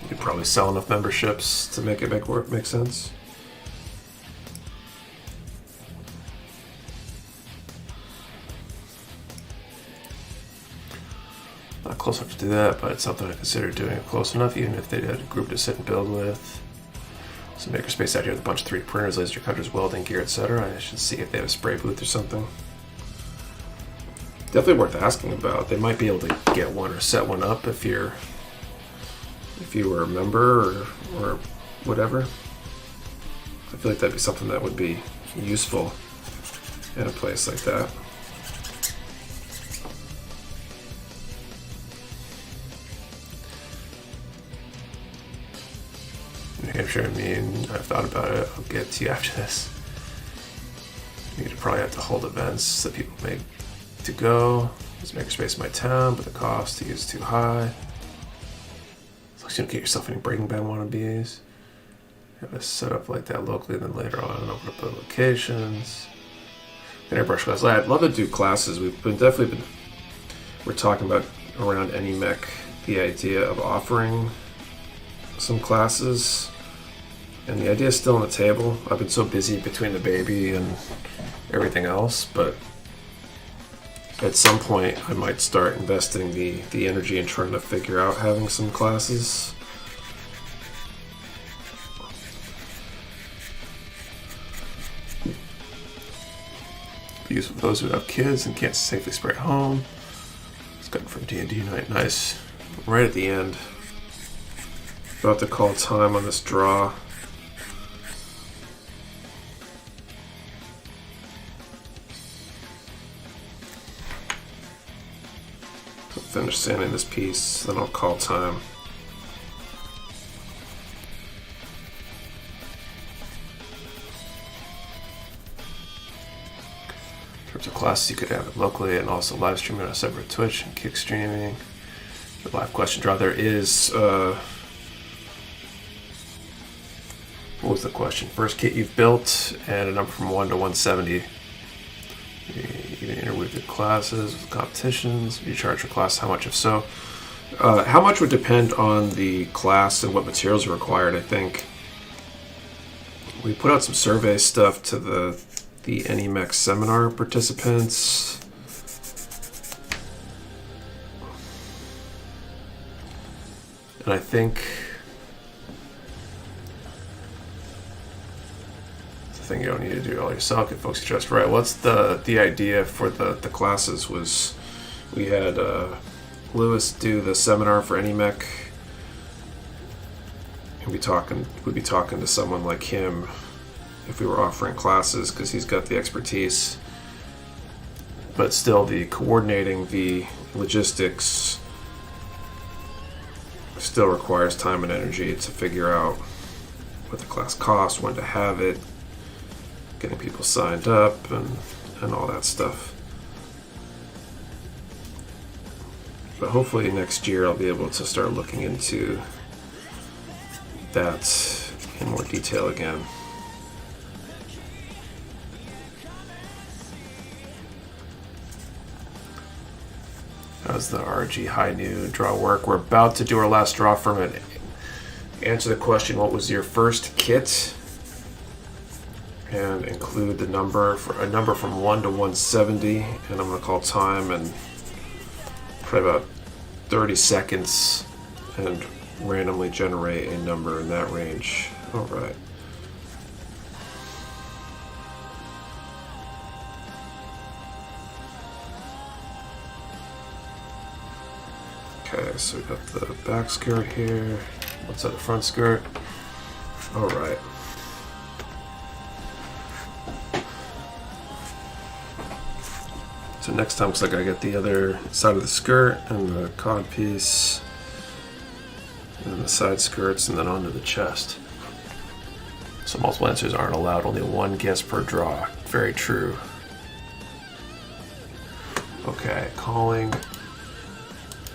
You could probably sell enough memberships to make it make sense. Not close enough to do that, but it's something I consider doing it close enough, even if they had a group to sit and build with. Some makerspace out here with a bunch of 3D printers, laser cutters, welding gear, etc. I should see if they have a spray booth or something. Definitely worth asking about. They might be able to get one or set one up if you were a member or whatever. I feel like that'd be something that would be useful in a place like that. New Hampshire, I mean, I've thought about it. I'll get to you after this. You'd probably have to hold events that people make to go. There's a makerspace in my town, but the cost to use is too high. So you don't get yourself any Breaking Bad wannabes. Have a setup like that locally, then later on open up the locations. Airbrush class. I'd love to do classes. We're talking about around AnyMech the idea of offering some classes, and the idea is still on the table. I've been so busy between the baby and everything else, but at some point I might start investing the energy in trying to figure out having some classes. Useful for those who have kids and can't safely spray at home. It's gotten from D&D night. Nice. Right at the end. About to call time on this draw. So finish sanding this piece, then I'll call time. Of classes you could have it locally and also live streaming on a separate Twitch and kick streaming. The live question draw. There is what was the question? First kit you've built and a number from 1 to 170. You can interweave the classes with competitions. You charge for class, how much? If so, how much would depend on the class and what materials are required. I think we put out some survey stuff to the AnyMech seminar participants. And I think the thing you don't need to do all yourself, get folks to trust. Right, what's the idea for the classes was we had Lewis do the seminar for AnyMech. And we'd be talking to someone like him if we were offering classes, because he's got the expertise, but still the coordinating, the logistics still requires time and energy to figure out what the class costs, when to have it, getting people signed up, and all that stuff. But hopefully next year I'll be able to start looking into that in more detail again. How's the RG Hi-Nu draw work? We're about to do our last draw from it. Answer the question, what was your first kit? And include the number for a number from 1 to 170. And I'm going to call time and probably about 30 seconds and randomly generate a number in that range. All right. Okay, so we got the back skirt here. What's that, the front skirt? All right. So next time looks like I get the other side of the skirt and the cod piece, and then the side skirts, and then onto the chest. So multiple answers aren't allowed, only one guess per draw. Very true. Okay, calling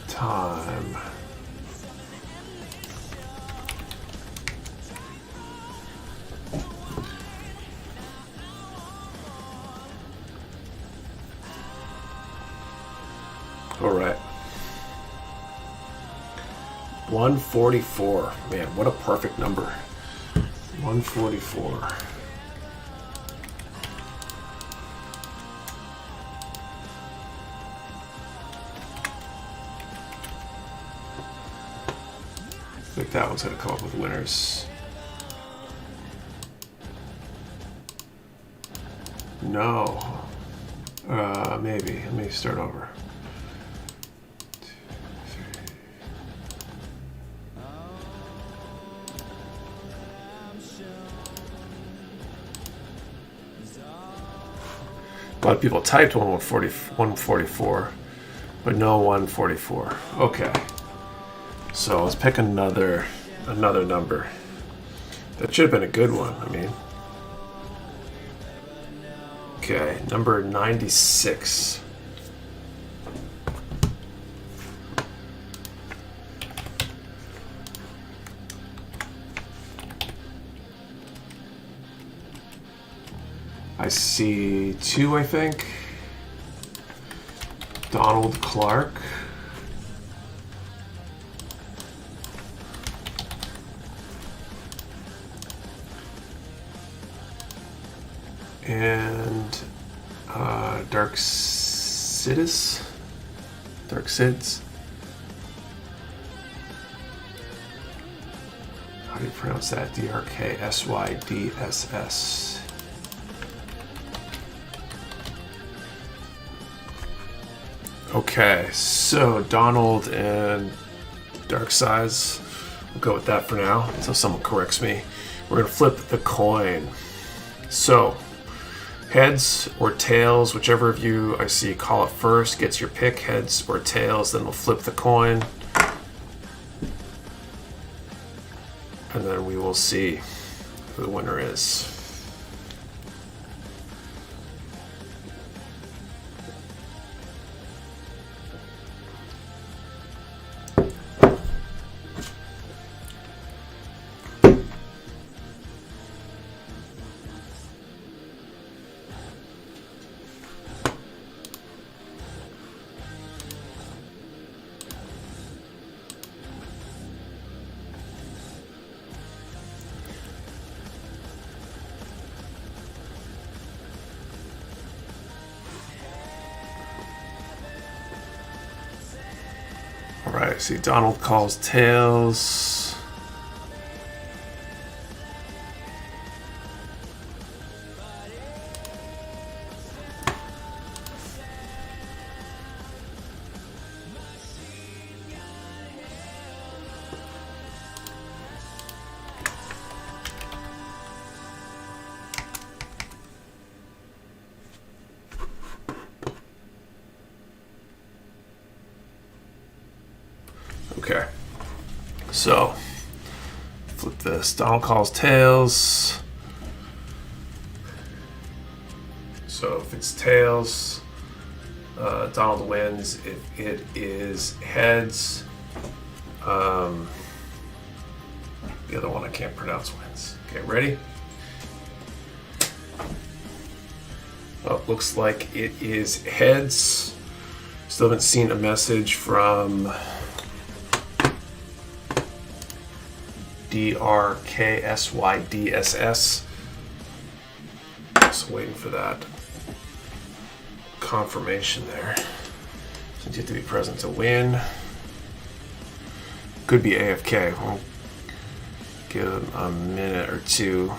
time. All right. 144. Man, what a perfect number. 144. I think that one's going to come up with winners. No. Maybe. Let me start over. 2, 3. A lot of people typed 144, but no 144. Okay. So let's pick another number. That should have been a good one. I mean, Okay, number 96. I see 2, I think. Donald Clark. And Dark Sids. How do you pronounce that? DRKSYDSS. Okay, so Donald and Dark Size. We'll go with that for now until someone corrects me. We're gonna flip the coin. So, heads or tails, whichever of you I see call it first gets your pick, heads or tails, then we'll flip the coin. And then we will see who the winner is. All right, see Donald calls tails. Okay, so flip this. Donald calls tails. So if it's tails, Donald wins. If it is heads, the other one I can't pronounce wins. Okay, ready? Oh, looks like it is heads. Still haven't seen a message from DRKSYDSS. Just waiting for that confirmation there. Since you have to be present to win. Could be AFK. We'll give him a minute or two.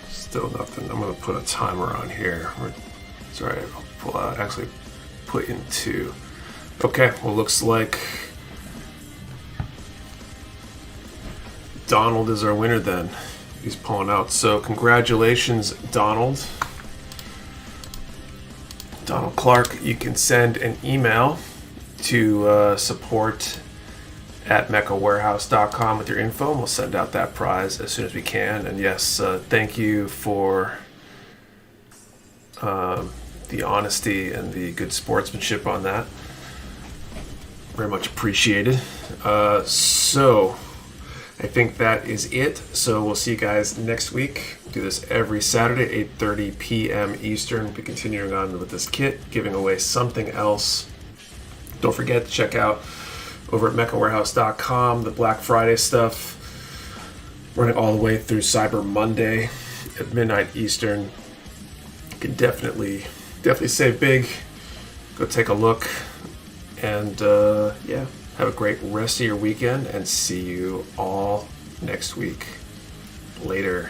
Still nothing. I'm going to put a timer on here. Sorry, I'll pull out. Actually, put into. Okay, well, looks like Donald is our winner then. He's pulling out. So, congratulations, Donald. Donald Clark. You can send an email to support@mechawarehouse.com with your info, and we'll send out that prize as soon as we can. And yes, thank you for the honesty and the good sportsmanship on that. Very much appreciated. So I think that is it. So we'll see you guys next week. Do this every Saturday, 8:30 p.m. Eastern. We'll be continuing on with this kit, giving away something else. Don't forget to check out over at mechawarehouse.com, the Black Friday stuff, running all the way through Cyber Monday at midnight Eastern. You can definitely save big. Go take a look, and yeah, have a great rest of your weekend, and see you all next week. Later.